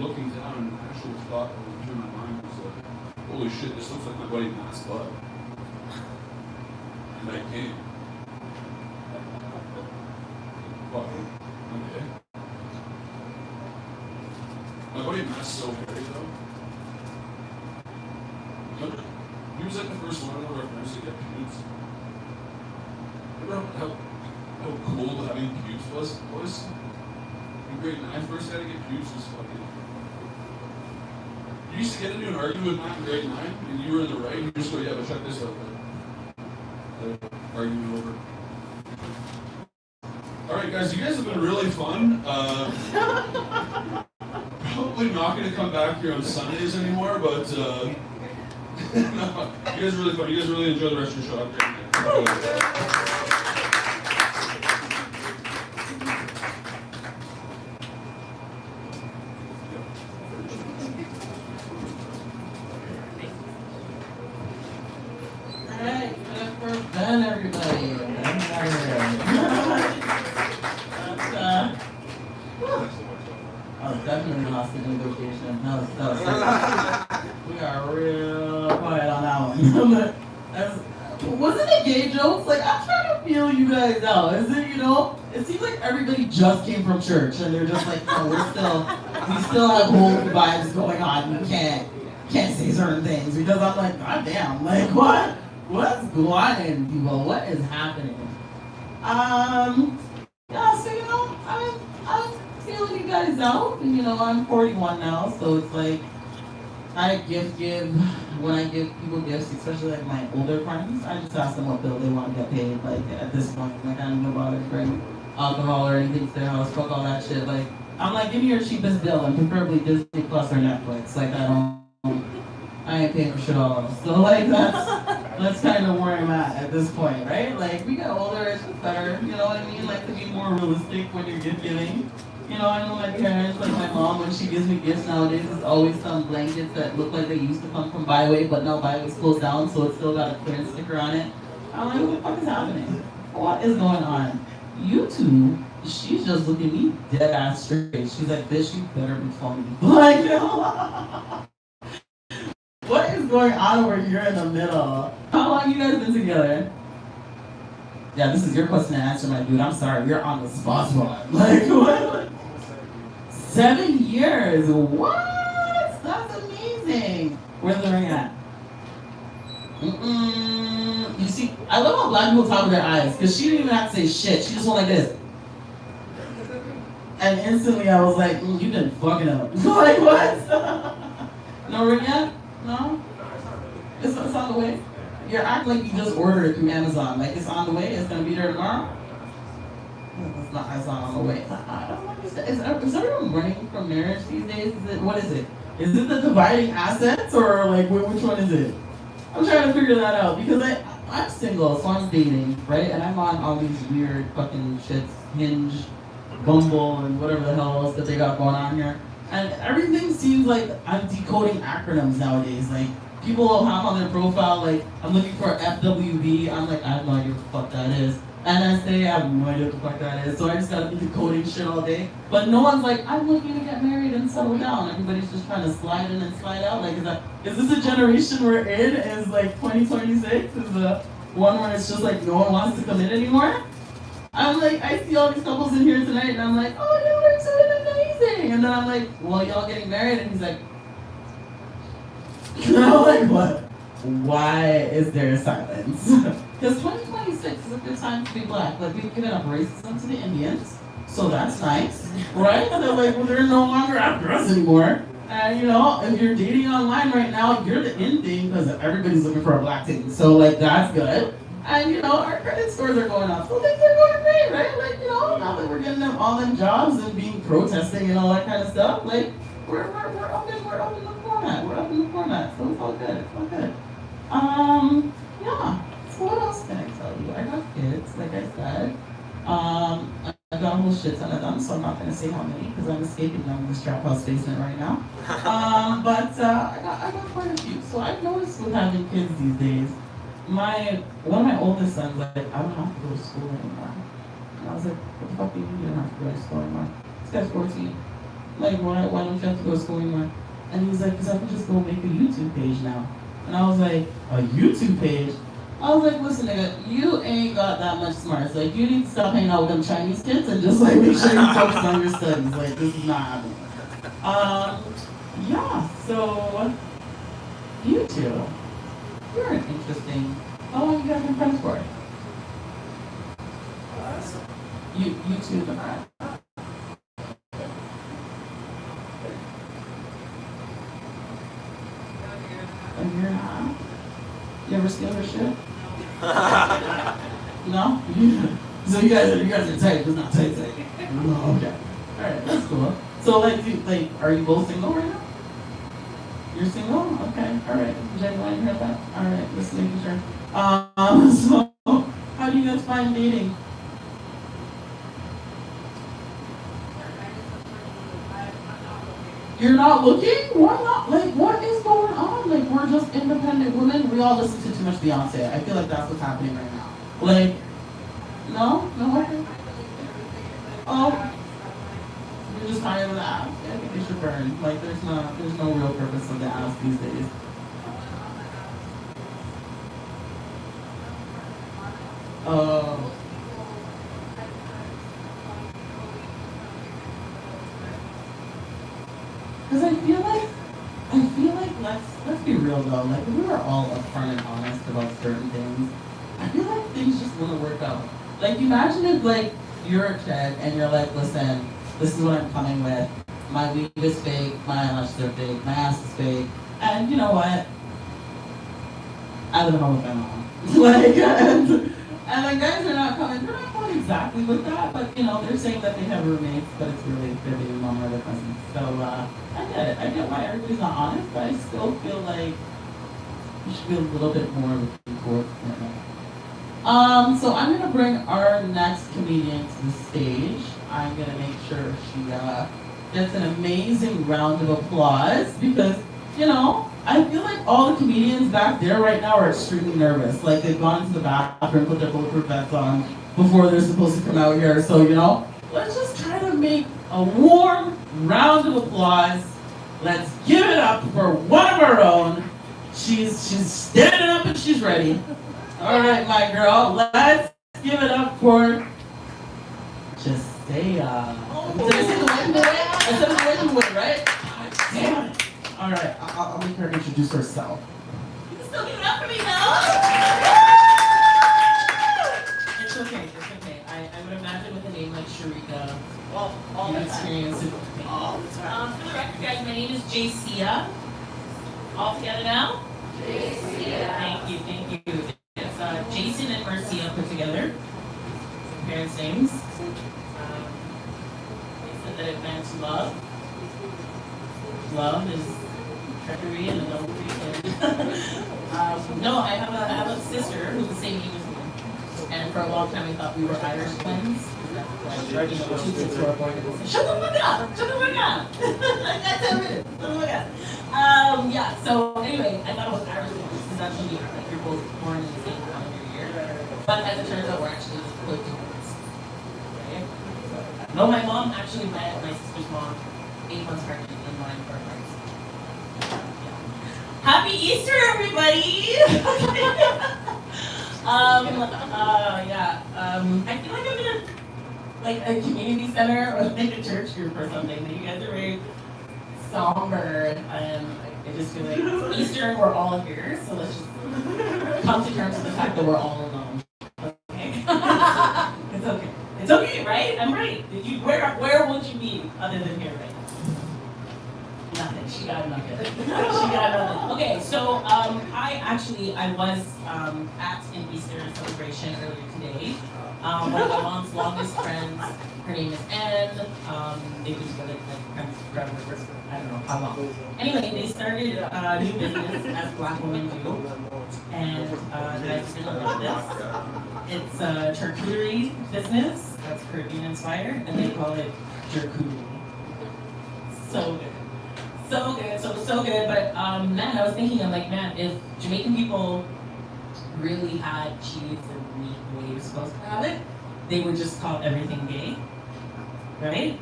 looking down, and the actual thought that went through my mind was like, holy shit, this looks like my buddy Matt's butt. And I came. Fuck, okay. My buddy Matt's so hairy though. He was like the first one of our friends to get pubes. Remember how cool having pubes was? In grade 9, first guy to get pubes was fucking. You used to get into an argument with Matt in grade 9, and you were in the right, and you just go, yeah, but check this out. Argument over. Alright, guys, you guys have been really fun. Probably not going to come back here on Sundays anymore, but no, you guys are really fun. You guys really enjoy the rest of your show. Ben, everybody. That was definitely an hostage negotiation. That was we got real quiet on that one. Wasn't it gay jokes? Like, I'm trying to feel you guys out. Is it, it seems like everybody just came from church and they're just like, no, we still have holy vibes going on. You can't say certain things because I'm like, god damn, like what? What's going on, people? What is happening? Yeah, so I'm feeling you guys out. And, I'm 41 now, so it's like I give when I give people gifts, especially like my older friends, I just ask them what bill they want to get paid. Like at this point, like I don't know about it, bring alcohol or anything to their house, fuck all that shit. Like I'm like, give me your cheapest bill, and preferably Disney Plus or Netflix. Like I ain't paying for shit all. So like that's kind of where I'm at this point, right? Like we get older, it's just better. You know what I mean? Like to be more realistic when you're gift giving. I know my parents, like my mom, when she gives me gifts nowadays, it's always some blankets that look like they used to come from Byway, but now Byway's closed down, so it's still got a clearance sticker on it. I'm like, what the fuck is happening? What is going on? You two, she's just looking me dead ass straight. She's like, bitch, you better be funny. Like, what is going on over here in the middle? How long you guys been together? Yeah, this is your question to answer, my dude. I'm sorry, you're on the spot. Like, what? 7 years. What? That's amazing. Where's the ring at? You see, I love how black people talk with their eyes, because she didn't even have to say shit. She just went like this. And instantly I was like, you've been fucking up. Like, what? No ring yet? No? It's on the way? You're acting like you just ordered it through Amazon. Like, it's on the way? It's going to be there tomorrow? It's not on the way. I don't understand. Is everyone running from marriage these days? What is it? Is it the dividing assets, or like which one is it? I'm trying to figure that out because I'm single, so I'm dating, right? And I'm on all these weird fucking shits, Hinge, Bumble, and whatever the hell else that they got going on here. And everything seems like I'm decoding acronyms nowadays. Like, people will have on their profile, like, I'm looking for FWB. I'm like, I have no idea what the fuck that is. NSA, I have no idea what the fuck that is. So I just gotta be decoding shit all day. But no one's like, I'm looking to get married and settle down. Everybody's just trying to slide in and slide out. Like, is this a generation we're in? Is like 2026? Is the one where it's just like no one wants to come in anymore? I I'm like, I see all these couples in here tonight, and I'm like, oh, y'all are doing amazing. And then I'm like, well, y'all getting married? And he's like, and I'm like, what? Why is there silence? Because 2026 is a good time to be black. Like, we've given up racism to the Indians, so that's nice, right? They're like, well, they're no longer after us anymore. And, you know, if you're dating online right now, you're the in thing because everybody's looking for a black thing. So, like, that's good. And, you know, our credit scores are going up. So things are going great, right? Like, you know, now that we're getting them all them jobs and being protesting and all that kind of stuff, like, we're up in the format. We're up in the format. So it's all good. It's all good. Yeah. So what else can I tell you? I got kids, like I said. I've got a whole shit ton of them, so I'm not going to say how many because I'm escaping them in this trap house basement right now. But I got quite a few. So I've noticed with having kids these days, one of my oldest sons, like, I don't have to go to school anymore. And I was like, what the fuck do you mean you don't have to go to school anymore? This guy's 14. Like, why don't you have to go to school anymore? And he's like, because I can just go make a YouTube page now. And I was like, a YouTube page? I was like, listen, nigga, you ain't got that much smarts. Like, you need to stop hanging out with them Chinese kids and just, like, make sure you focus on your studies. Like, this is not happening. Yeah, so, you two, you're an interesting, how long you guys been friends for? You two, a year and a half? You ever steal her shit? No? So you guys are tight, but not tight. No, okay. Alright, that's cool. So are you both single right now? You're single? Okay, alright. Jenny, want to hear that? Alright, just making sure. So how do you guys find dating? You're not looking? Why not? Like, what is going on? Like, we're just independent women. We all listen to too much Beyonce. I feel like that's what's happening right now. Like, no? Okay. Oh, you're just tired of the ass. Yeah, I think they should burn. Like, there's no real purpose of the ass these days. Because I feel like let's be real though. Like, if we were all upfront and honest about certain things, I feel like things just wouldn't work out. Like, imagine if, like, you're a kid and you're like, listen, this is what I'm coming with. My weave is fake, my eyelashes are fake, my ass is fake, and you know what? I live at home with my mom. Like, and the guys are not coming. They're not coming exactly with that, but you know, they're saying that they have roommates, but it's really their baby mama or their cousins. So I get it. I get why everybody's not honest, but I still feel like you should be a little bit more looking forward to it. So I'm gonna bring our next comedian to the stage. I'm gonna make sure she gets an amazing round of applause because, you know, I feel like all the comedians back there right now are extremely nervous. Like, they've gone to the bathroom, put their bulletproof vests on before they're supposed to come out here. So, you know, let's just try to make a warm round of applause. Let's give it up for one of our own. She's standing up and she's ready. All right, my girl, let's give it up for Jessiah. Did I say the right way? I said the right way, right? God damn it. All right, I'll make her introduce herself. You can still give it up for me, though. It's okay. I would imagine with a name like Sharika, All the time. experience it all the time. For the record, guys, my name is Jessiah. All together now? Jessiah. Thank you. It's Jason and Marcia put together. Parents' names. They said that it meant love. Love is treachery and adultery. No, I have a sister who's the same age as me. And for a long time, I thought we were Irish twins. Shut the fuck up! Shut the fuck up! I got 10 minutes. Shut the fuck up. Yeah, so anyway, I thought it was Irish twins. It's actually like you're both born in the same calendar year. But as it turns out, we're actually just split twins. Okay? No, my mom actually met my sister's mom 8 months pregnant in line for her. Happy Easter, everybody! I feel like I'm in like a community center or like a church group or something. Like, you guys are very somber, and I just feel like it's Easter and we're all here, so let's just come to terms with the fact that we're all alone. Okay? It's okay. It's okay, right? I'm right. Where would you be other than here right now? Nothing. She got nothing. She got nothing. Okay, so I was at an Easter celebration earlier today. One of my mom's longest friends, her name is Anne. They've been together like friends forever. I don't know how long. Anyway, they started a new business as Black women do, and that's gonna love this. It's a charcuterie business that's Caribbean inspired, and they call it charcuterie. So good. So good, so good. But man, I was thinking, I'm like, man, if Jamaican people really had cheese and meat the way you're supposed to have it, they would just call everything gay, right?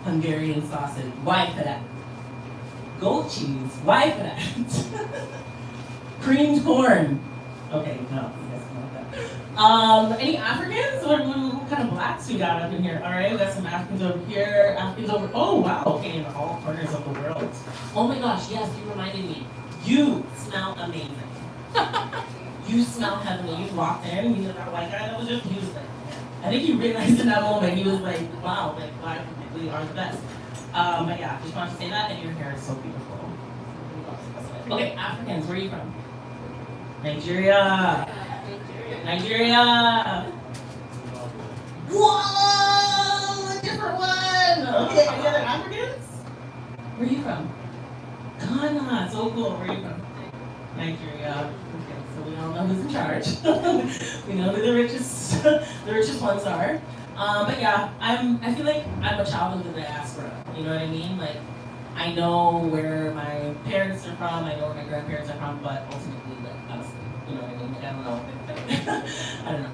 Hungarian sausage, why for that? Goat cheese, why for that? Creamed corn. Okay, no, that's not that. Any Africans? What kind of blacks we got up in here? All right, we got some Africans over here, Africans over. Oh wow, okay, in all corners of the world. Oh my gosh, yes, you reminded me. You smell amazing. You smell heavenly. You walked in, and you know that white guy that was just. He was like, I think he realized in that moment. He was like, wow, like black people are the best. But yeah, just wanted to say that, and your hair is so beautiful. Okay, Africans, where are you from? Nigeria. Nigeria. Whoa, a different one. Okay, any other Africans? Where are you from? Ghana. So cool. Where are you from? Nigeria. Okay, so we all know who's in charge. We know who the richest ones are. But yeah, I feel like I'm a child of the diaspora. You know what I mean? Like, I know where my parents are from, I know where my grandparents are from, but ultimately, like, honestly, you know what I mean? Like, I don't know. I don't know.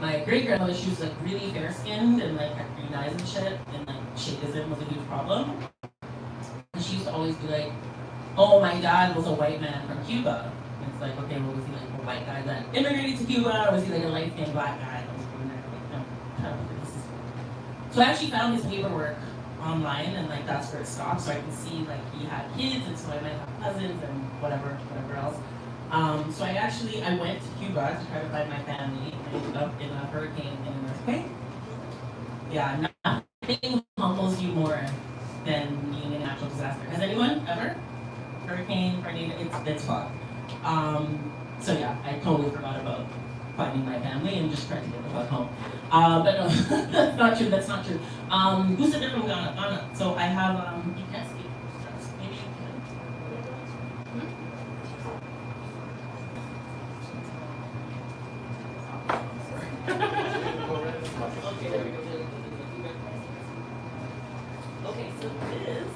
My great grandmother, she was like really fair skinned and like had green eyes and shit, and like shakeism was a huge problem. And she used to always be like, oh, my dad was a white man from Cuba. And it's like, okay, well, was he like a white guy that immigrated to Cuba, or was he like a light-skinned black guy that was born there? Like, no, so I actually found his paperwork online, and like that's where it stopped. So I can see like he had kids, and so I might have cousins and whatever else. So I went to Cuba to try to find my family, and I ended up in a hurricane and an earthquake. Yeah, nothing humbles you more than being in a natural disaster. Has anyone ever? Hurricane, tornado, it's fun. So yeah, I totally forgot about finding my family and just trying to get the fuck home. But no, that's not true. Who's a different Ghana? Ghana. So I have, you can't speak. Maybe you can. Okay, so this is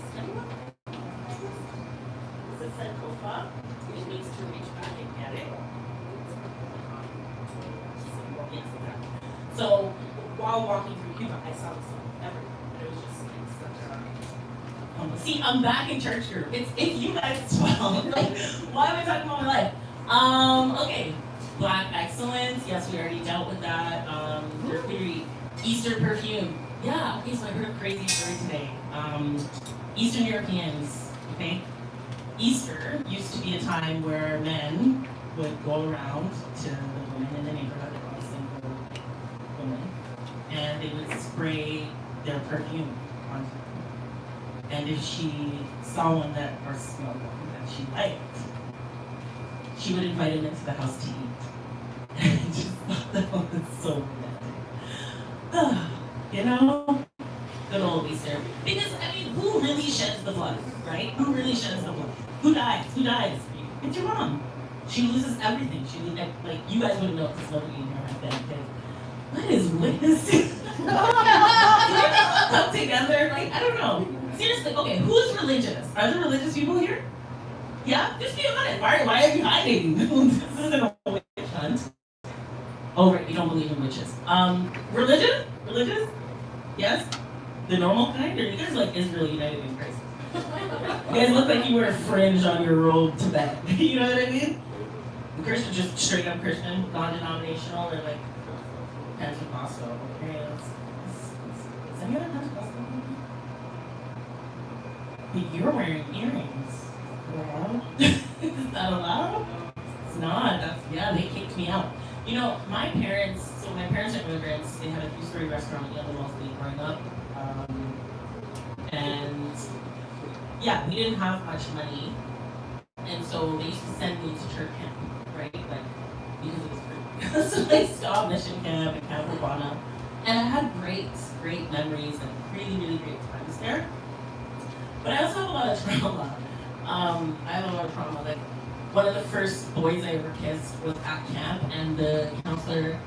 a Sankofa. It needs to reach back and get it. Yes, exactly. So while walking through Cuba, I saw this everywhere. It was just like such a see, I'm back in church group. It's you guys as well. Like, why am I talking about my life? Okay. Black excellence. Yes, we already dealt with that. Their theory. Easter perfume. Yeah, okay, so I heard a crazy story today. Eastern Europeans, okay? Easter used to be a time where men would go around to the women in the neighborhood, they were all single women, and they would spray their perfume onto them. And if she saw one that, or smelled one that she liked, she would invite him into the house to eat. And I just thought that was so romantic. You know? Good old Easter. Because, I mean, who really sheds the blood, right? Who really sheds the blood? Who dies? Who dies? It's your mom. She loses everything. She loses, like, you guys wouldn't know because nobody in here had been kids. What is with this? Come together? Like, I don't know. Seriously, okay, who's religious? Are there religious people here? Yeah? Just be honest. Why are you hiding? This isn't a witch hunt. Oh, right, you don't believe in witches. Religion? Religious? Yes? The normal kind? Or you guys like Israel United in Christ? You guys look like you wear a fringe on your robe to bed. You know what I mean? Christian, just straight up Christian, non-denominational, or like Pentecostal. Okay, is anyone Pentecostal? But you're wearing earrings. Allowed? Is that allowed? It's not. They kicked me out. You know, my parents are immigrants. They had a 2-story restaurant in the Mostly growing up. And yeah, we didn't have much money. And so they used to send me to church camp, right? Like, because it was free. So I stopped mission camp and Camp Urbana. And I had great memories and really, really great times there. But I also have a lot of trauma. I have a lot of trauma. Like, one of the first boys I ever kissed was at camp, and the counselor,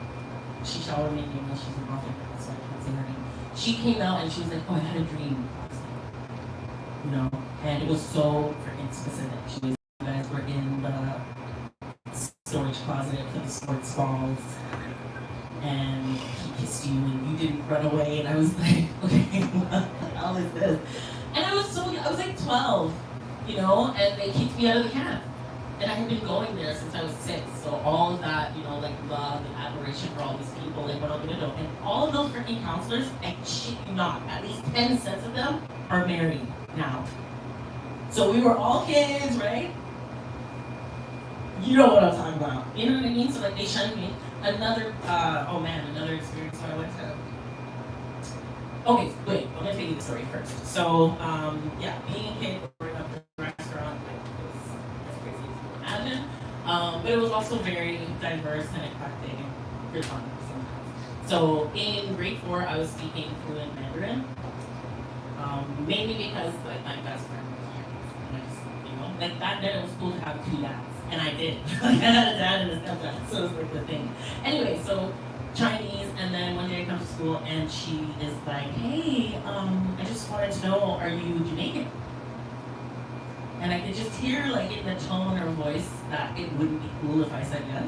she showered me in English, she's an author, so I can't say her name. She came out and she was like, oh, I had a dream last night. You know? And it was so freaking specific. She was, you guys were in the storage closet for the sports balls, and he kissed you, and you didn't run away, and I was like, okay, what the hell is this? And I was like 12, you know, and they kicked me out of the camp. And I had been going there since I was 6, so all of that, you know, like love and admiration for all these people, like what I'm gonna do. And all of those freaking counselors, I shit you not, at least 10 cents of them are married now. So we were all kids, right? You know what I'm talking about. You know what I mean? So like they shunned me. Another experience I went to. Okay, wait, I'm gonna tell you the story first. So, being a kid, growing up in a restaurant, like, it was crazy to imagine. But it was also very diverse and eclectic and good fun sometimes. So, in grade 4, I was speaking fluent Mandarin, mainly because, like, my best friend was Chinese. And I just, you know, like, back then it was cool to have 2 dads. And I did. Like, I had a dad and a stepdad, so it was like the thing. Anyway, so, Chinese, and then one day I come to school and she is like, hey, I just wanted to know, are you Jamaican? And I could just hear, like, in the tone of her voice that it wouldn't be cool if I said yes.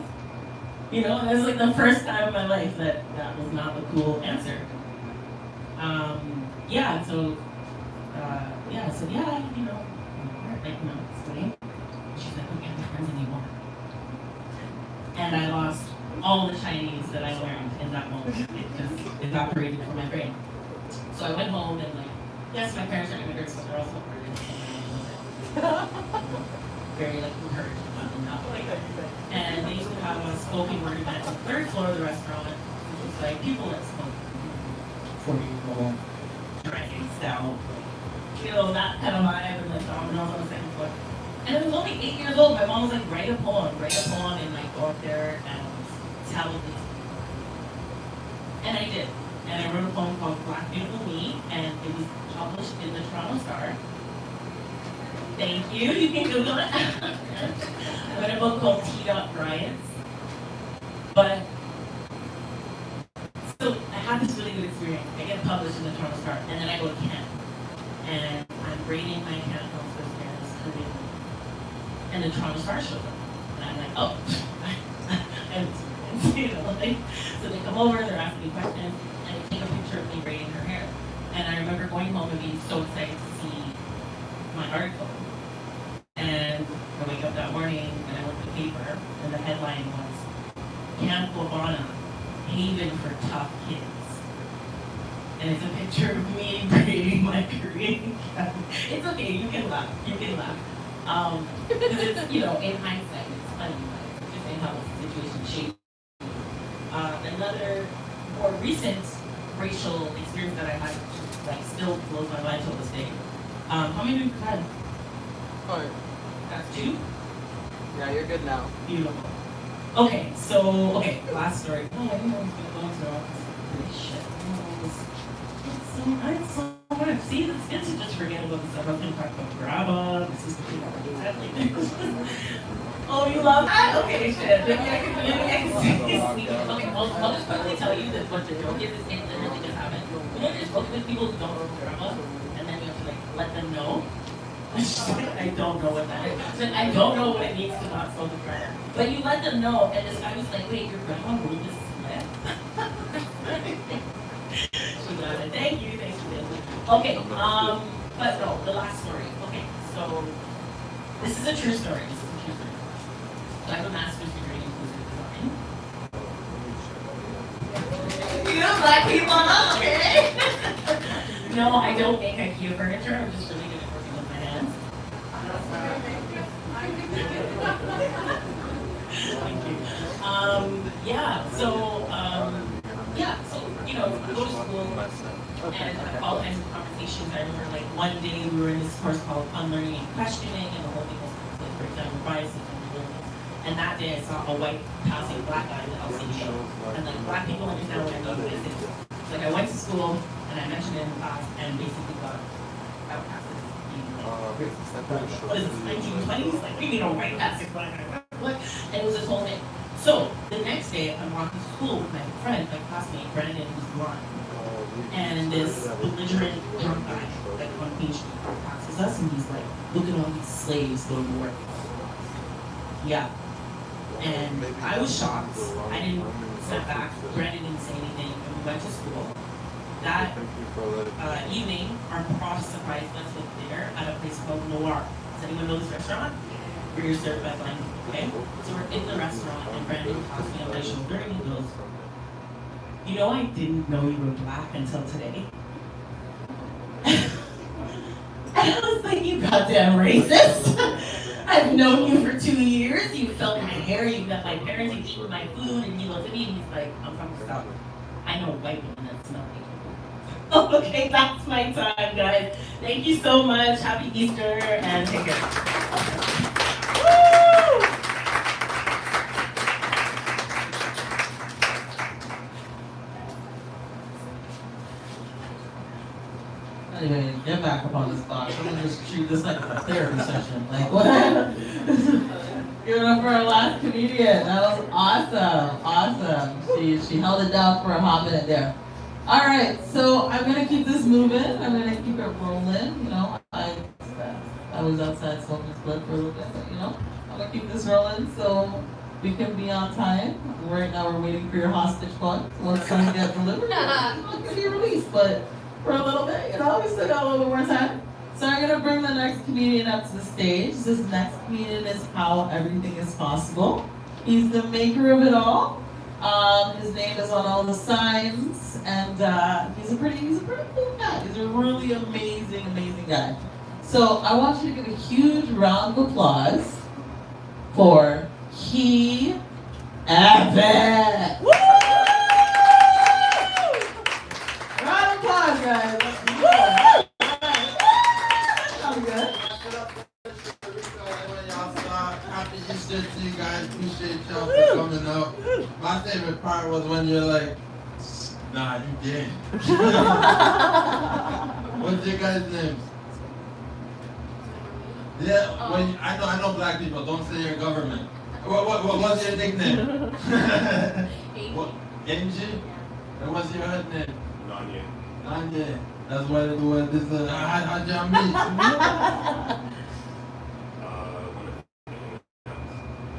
You know, and it was like the first time in my life that was not a cool answer. I said, yeah, you know, like, no, it's funny. She's like, we can't be friends anymore. And I lost all the Chinese that I learned in that moment. It just evaporated from my brain. So I went home and, like, yes, my parents are immigrants, but they're also very, like, encouraged about them now. And they used to have a spoken word event on the 3rd floor of the restaurant. It was like people that spoke 40-year-old drinking stout, you know, that kind of vibe, and like dominoes on the 2nd floor. And it was only 8 years old. My mom was like, write a poem, and like go up there and tell these people. And I did. And I wrote a poem called Black Beautiful Me, and it was published in the Toronto Star. Thank you. You can Google it. I read a book called Riots. But so I had this really good experience. I get published in the Toronto Star, and then I go to camp. And I'm rating my camp counselors parents coming in. And the Toronto Star shows up. And I'm like, oh, you know, like, so they come over, they're asking me questions, and they take a picture of me braiding her hair. And I remember going home and being so excited to see my article. And I wake up that morning and I look at the paper, and the headline was, Camp Urbana, Haven for Tough Kids. And it's a picture of me braiding my Korean cap. It's okay, you can laugh. Because it's, you know, in hindsight, it's funny, like, just saying how the situation shaped. Another more recent racial experience that I had, like, still blows my mind till this day. How many have you had? 5. That's 2? Yeah, you're good now. Beautiful. Okay, last story. Oh, I didn't know I was gonna go into all this shit. It's so hard. See, it's good to just forget about the stuff. I was gonna talk about grabba, this is the thing that oh, you love that? Okay, shit. Maybe I can okay, I'll just quickly tell you that what the joke is it literally just happened. You know, there's spoken with people who don't know grabba, and then you have to, like, let them know. I don't know what that is. But I don't know what it means to not smoke a grabba. But you let them know, and this guy was like, wait, your grandma rolled this slip? She got it. Thank you. Okay, but no, the last story. Okay, so this is a true story. So I have a master's degree in inclusive design. You know, black people, okay? No, I don't make IKEA furniture. I'm just really good at working with my hands. Thank you. So you know, we go to school and all kinds of conversations. I remember like one day we were in this course called Unlearning and Questioning, and the whole thing was like break down your biases and religions. And that day I saw a white passing a black guy in the LCD show, and like black people understand what I mean by this. Like I went to school and I mentioned it in class and basically got outcasted. What is this, 1920s? Like, we need a white passing black guy. What? And it was this whole thing. So, the next day, I'm walking to school with my friend, my classmate, Brandon, who's blind. And this belligerent drunk guy, like on Page Street, passes us and he's like, look at all these slaves going to work. Yeah. And I was shocked. I didn't step back. Brandon didn't say anything. And we went to school. That evening, our prof surprised us with dinner at a place called Noir. Does anyone know this restaurant? Where you're served by blind people, okay? So we're in the restaurant and Brandon taps me on my shoulder and he goes, you know, I didn't know you were black until today. And I was like, you goddamn racist. I've known you for 2 years. You felt my hair, you met my parents, you eaten my food, and he looked at me and he's like, I'm from the South. I know white women that smell like you. Okay, that's my time, guys. Thank you so much. Happy Easter and take care. Anyway, get back up on this box. I'm gonna just treat this like a therapy session. Like, what? Give it up for our last comedian. That was awesome. Awesome. She held it down for a hot minute there. All right, so I'm gonna keep this moving. I'm gonna keep it rolling. You know, I was outside smoking split for a little bit, but you know, I'm gonna keep this rolling so we can be on time. Right now, we're waiting for your hostage funds. Once things get delivered, it's not gonna be released, but for a little bit, you know, we still got a little bit more time. So I'm gonna bring the next comedian up to the stage. This next comedian is How Everything Is Possible. He's the maker of it all. His name is on all the signs, and he's a pretty cool guy. He's a really amazing guy. So I want you to give a huge round of applause for Key Evan. Woo! Round of applause, guys. Sounds good. Happy Easter to you guys. Appreciate y'all for coming out. My favorite part was when you're like, nah, you gay. What's your guys' names? Yeah, well, I know black people. Don't say your government. What's your nickname? What? Angie? And what's your other name? Nanye. That's what this is. How'd y'all meet?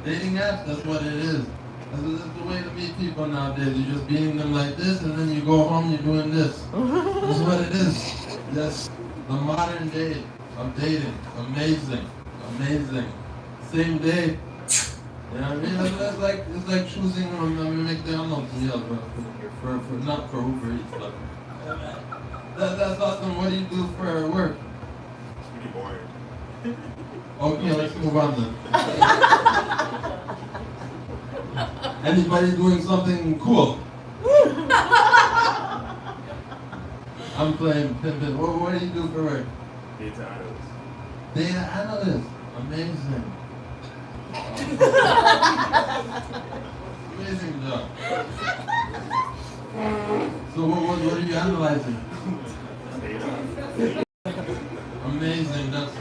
Dating apps, that's what it is. That's the way to meet people nowadays. You just beating them like this, and then you go home, you're doing this. That's what it is. Yes, the modern day of dating. Amazing. Same day. You know what I mean? It's like choosing McDonald's meal for not for Uber Eats, but that's awesome. What do you do for work? Pretty boring. Okay, let's move on then. Anybody doing something cool? I'm playing Pimpin'. What do you do for work? Data analyst. Data analyst. Amazing. Amazing job. So what are you analyzing? Data. Amazing. That's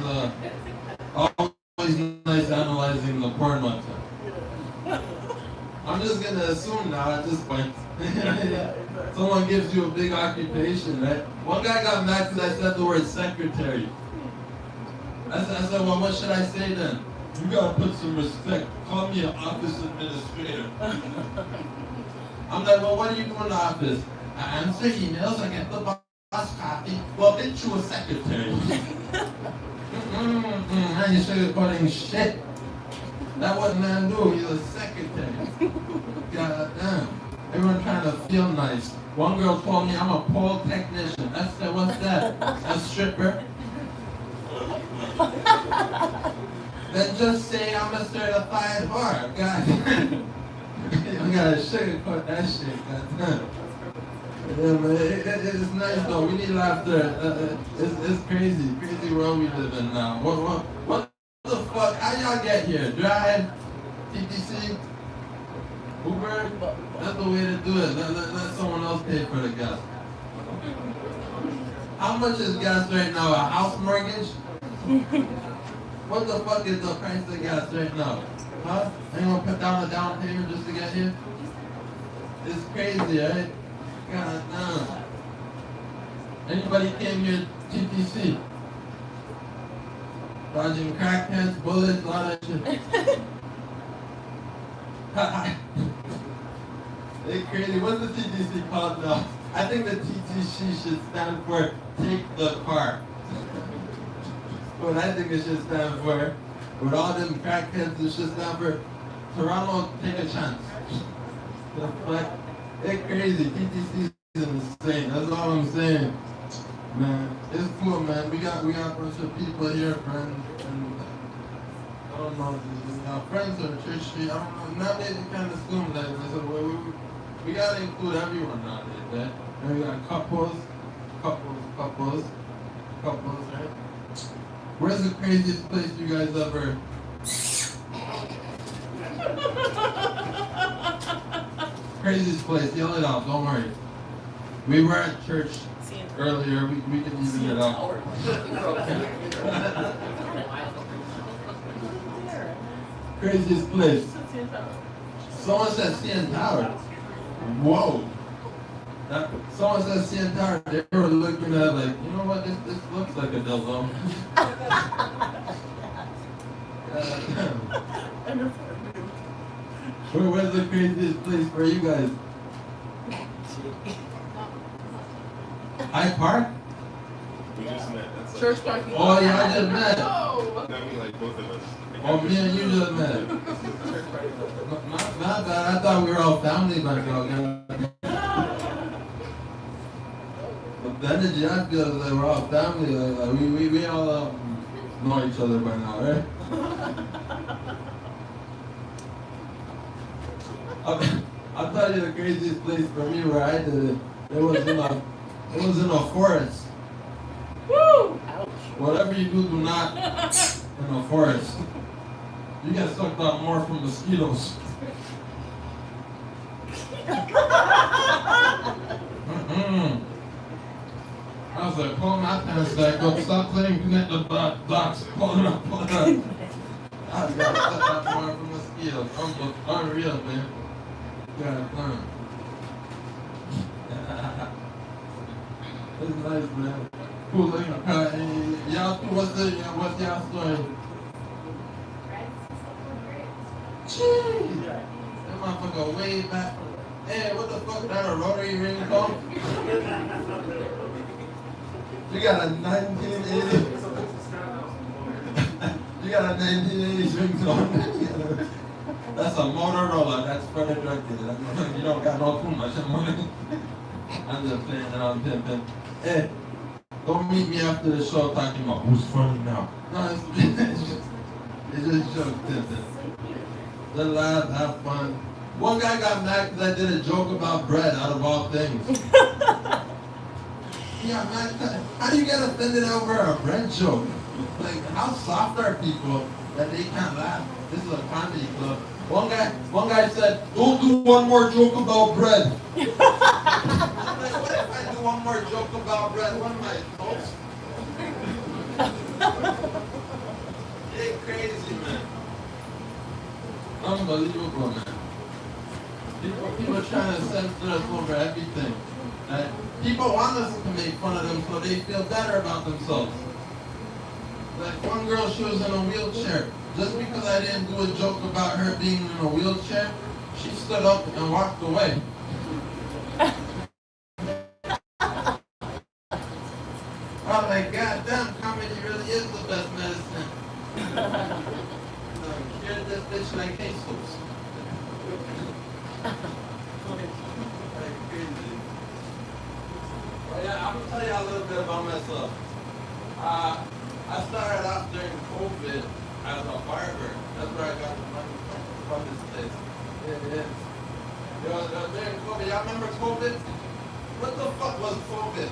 always nice analyzing the porn website. I'm just gonna assume now at this point. Someone gives you a big occupation, right? One guy got mad because I said the word secretary. I said, well, what should I say then? You gotta put some respect. Call me an office administrator. I'm like, well, what do you do in the office? I answer emails, I get the boss copy. Well, bitch, you a secretary. And you're sugarcoating shit. That wasn't man do. He's a secretary. God damn. Everyone trying to feel nice. One girl told me I'm a pole technician. I said, what's that? A stripper? Then just say I'm a certified whore. God damn. You gotta sugarcoat that shit. God damn. Yeah, man, it's nice though. We need laughter. It's crazy world we live in now. What the fuck? How y'all get here? Drive, TTC, Uber. That's the way to do it. Let someone else pay for the gas. How much is gas right now? A house mortgage? What the fuck is the price of gas right now? Huh? Ain't gonna put down a down payment just to get here? It's crazy, right? God damn. Anybody came here TTC? Dodging crackheads, bullets, all that shit. It's crazy. What's the TTC called now? I think the TTC should stand for take the car. What I think it should stand for, with all them crackheads, it should stand for Toronto, take a chance. The fuck? It's crazy. TTC is insane. That's all I'm saying. Man, it's cool, man. We got a bunch of people here, friends, and I don't know, friends or church street. I don't know. Nowadays you kind of assume that. So we gotta include everyone nowadays, right? And we got couples, right? Where's the craziest place you guys ever? Craziest place, yell it out, don't worry. We were at church earlier, we can even it out. Craziest place. Someone said CN Tower. Whoa. Someone said CN Tower, they were looking at like, you know what, this looks like a dildo. Where's the craziest place for you guys? Hyde Park? We just met. That's like, Church parking. Oh yeah, I just met. No. I mean, like both of us. Oh, me and you just met. Not bad. I thought we were all family back then. But the energy I feel is like we're all family. Like we all know each other by now, right? I'll tell you the craziest place for me where I did it. It was in a forest. Woo! Whatever you do not in a forest. You get sucked out more from mosquitoes. I was like, pull my pants back up, stop playing connect the dots, pull it up. I got sucked out more from mosquitoes. Unreal, man. God, it's nice, man. Cool looking. Y'all, what's y'all story? Jeez. That motherfucker way back. Hey, what the fuck? That a rotary ringtone? You got a 1980. You got a 1980s ringtone. That's a Motorola. That's for the drug dealer. You don't got no too much money. I'm just playing around pimping. Hey, don't meet me after the show talking about who's funny now. No, it's just joke pimping. Just laugh, have fun. One guy got mad because I did a joke about bread out of all things. Yeah, man, how do you get offended over a bread joke? Like, how soft are people that they can't laugh? This is a comedy club. One guy said, don't do one more joke about bread. I'm like, what if I do one more joke about bread? What am I, toast? You're crazy, man. Unbelievable, man. People trying to censor us over everything. People want us to make fun of them so they feel better about themselves. Like one girl, she was in a wheelchair. Just because I didn't do a joke about her being in a wheelchair, she stood up and walked away. I'm like, God damn, comedy really is the best medicine. cured this bitch like Jesus. Like crazy. Well, yeah, I'm gonna tell you a little bit about myself. I started off during COVID as a barber. That's where I got the money from this place. Yeah. During COVID, y'all remember COVID? What the fuck was COVID?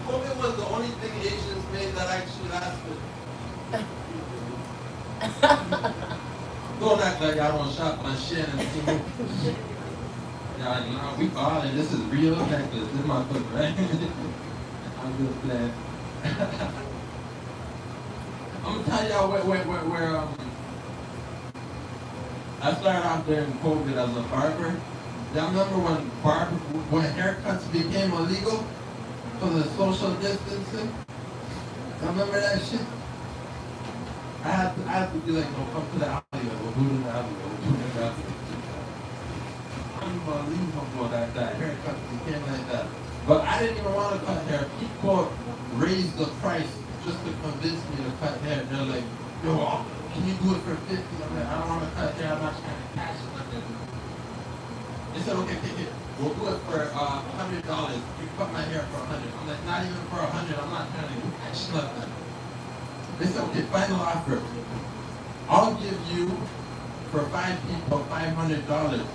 COVID was the only thing Asians made that actually lasted. Don't act like I don't shop my shit and see me. Yeah, you know, we balling. This is real necklace. This is my book, right? I'm just playing. I'm gonna tell y'all where I started out during COVID as a barber. Y'all remember when haircuts became illegal for the social distancing? Y'all remember that shit? I had to be like, no, come to the alleyway. We'll do it in the alleyway. We'll do it in the alleyway. Unbelievable that haircut became like that. But I didn't even want to cut hair. People raised the price just to convince me to cut hair. They're like, yo, can you do it for 50? I'm like, I don't want to cut hair. I'm not trying to cash it. They said, okay, we'll do it for $100. You cut my hair for $100. I'm like, not even for $100. I'm not trying to cash nothing. They said, okay, final offer. I'll give you, for 5 people, $500.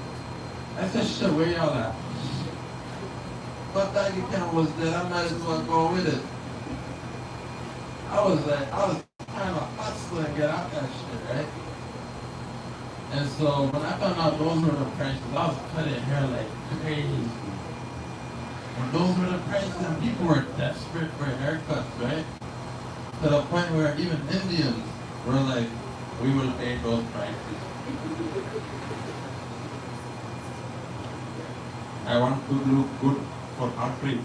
I said, shit, where y'all at? But that account was dead. I might as well go with it. I was trying to hustle and get out that shit, right? And so when I found out those were the prices, I was cutting hair like crazy. And those were the prices, and people were desperate for haircuts, right? To the point where even Indians were like, we would pay those prices. I want to look good for country.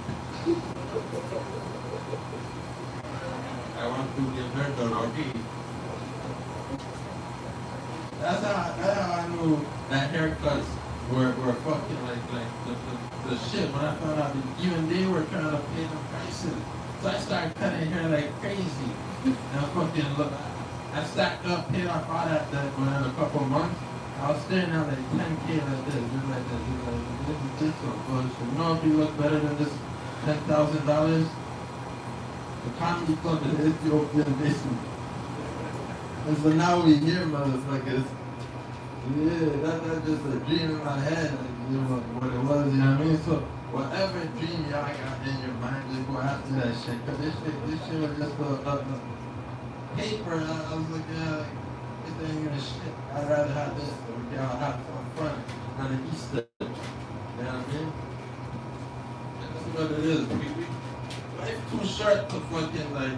I want to give her the roti. That's how I knew that haircuts were fucking like the shit. When I found out that even they were trying to pay the prices. So I started cutting hair like crazy. And I stacked up, paid off all that within a couple months. I was staring at like 10K like this, just like this, this is some bullshit. You know if you look better than this $10,000? The comedy club in Ethiopian basement. And so now we here, motherfuckers. Yeah, that's just a dream in my head, like, you know, what it was, you know what I mean? So whatever dream y'all got in your mind, just go after that shit. Cause this shit was just a paper. I was looking at like, this ain't even shit. I'd rather have this so we can all have some fun on the Easter. You know what I mean? And that's what it is. Life too short to fucking like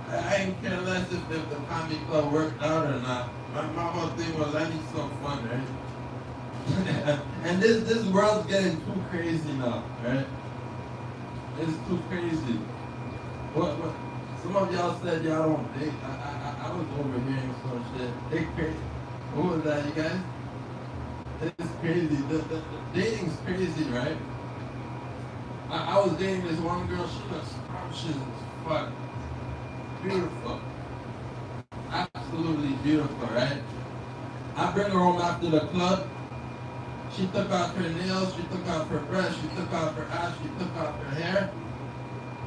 I ain't care less if the comedy club worked out or not. My whole thing was I need some fun, right? And this world's getting too crazy now, right? It's too crazy. What? Some of y'all said y'all don't date. I was overhearing some shit. They crazy. What was that, you guys? It's crazy. The dating's crazy, right? I was dating this one girl. She looks scrumptious as fuck. Beautiful. Absolutely beautiful, right? I bring her home after the club. She took out her nails, she took out her breasts, she took out her ass, she took out her hair.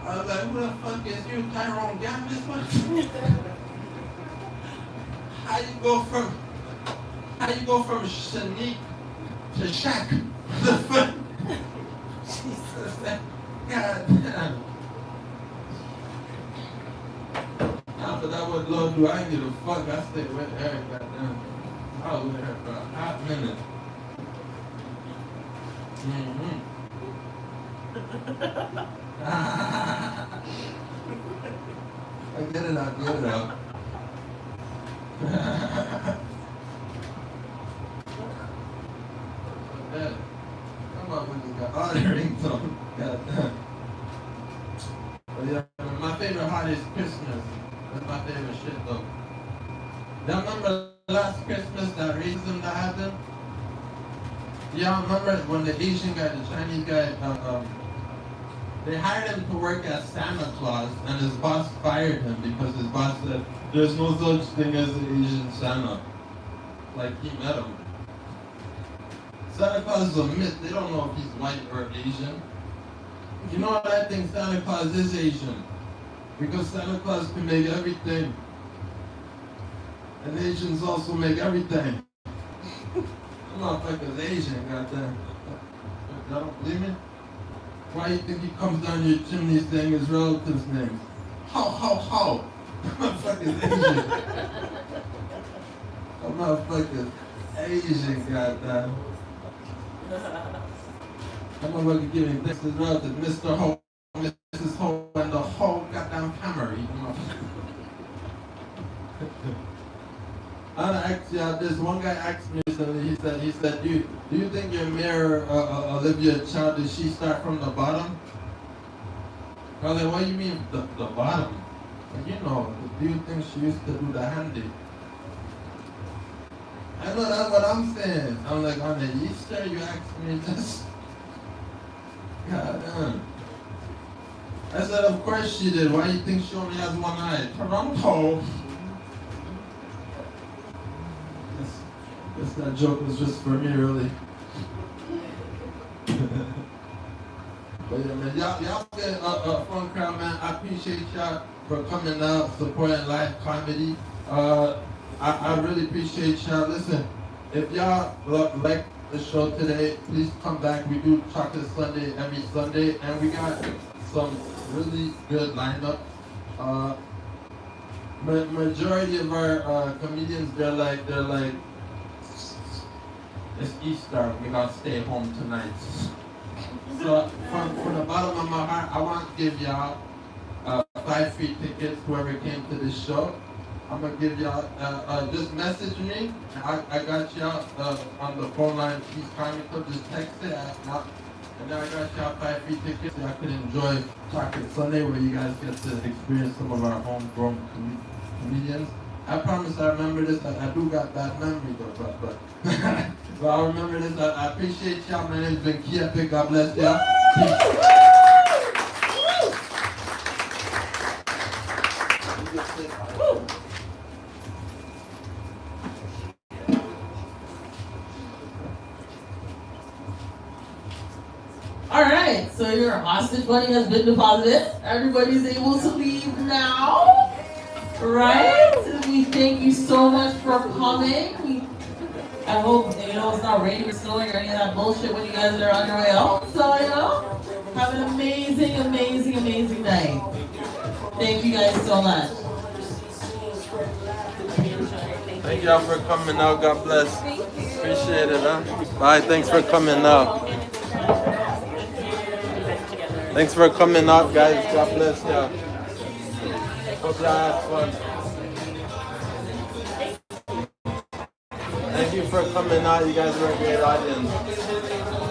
I was like, who the fuck is you, Tyrone Gambis? How you go from Shanique to Shaq? The fuck? Jesus, God damn. Nah, but that what Lord do. I ain't give a fuck. I stayed with her, goddamn. I was with her for a hot minute. I get it out good though. Yeah. Come on, when you got all the ringtone. Goddamn. But yeah, my favorite holiday is Christmas. That's my favorite shit though. Y'all remember last Christmas that racism that happened? Y'all remember when the Asian guy, the Chinese guy, They hired him to work as Santa Claus, and his boss fired him because his boss said, there's no such thing as an Asian Santa. Like, he met him. Santa Claus is a myth. They don't know if he's white or Asian. You know what I think? Santa Claus is Asian. Because Santa Claus can make everything. And Asians also make everything. The motherfucker's Asian, goddamn. Y'all don't believe me? Why do you think he comes down your chimney saying his relatives' names? How, how? That motherfucker's Asian. That motherfucker's Asian, goddamn. That motherfucker giving thanks to his relatives, Mr. Ho, Mrs. Ho, and the whole goddamn family. I asked y'all this. One guy asked me recently. He said, do you think your mayor, Olivia Child, did she start from the bottom? I was like, what do you mean the bottom? Like, you know, do you think she used to do the handy? I know that's what I'm saying. I'm like, on the Easter, you asked me this? God damn. I said, of course she did. Why do you think she only has one eye? Toronto. Guess that joke was just for me, really. But yeah, man, y'all been a fun crowd, man. I appreciate y'all for coming out, supporting live comedy. I really appreciate y'all. Listen, if y'all like the show today, please come back. We do Chocolate Sunday every Sunday, and we got some really good lineup. Majority of our comedians, they're like, it's Easter, we gotta stay home tonight. So from the bottom of my heart, I want to give y'all 5 free tickets, whoever came to this show. I'm gonna give y'all, just message me. I got y'all on the phone line, KeysComedyClub, just text it. And then I got y'all 5 free tickets. Y'all can enjoy Chocolate Sunday, where you guys get to experience some of our homegrown comedians. I promise I remember this. I do got bad memory though, but so I remember this. I appreciate y'all. My name's been Kia. God bless y'all. Alright, so your hostage money has been deposited. Everybody's able to leave now. Right? We thank you so much for coming. I hope, it's not raining or snowing or any of that bullshit when you guys are on your way out. So, have an amazing, amazing, amazing night. Thank you guys so much. Thank y'all for coming out. God bless. Appreciate it, huh? Bye. Thanks for coming out. Thanks for coming out, guys. God bless y'all. Hope y'all have fun. Thank you for coming out. You guys were a great audience.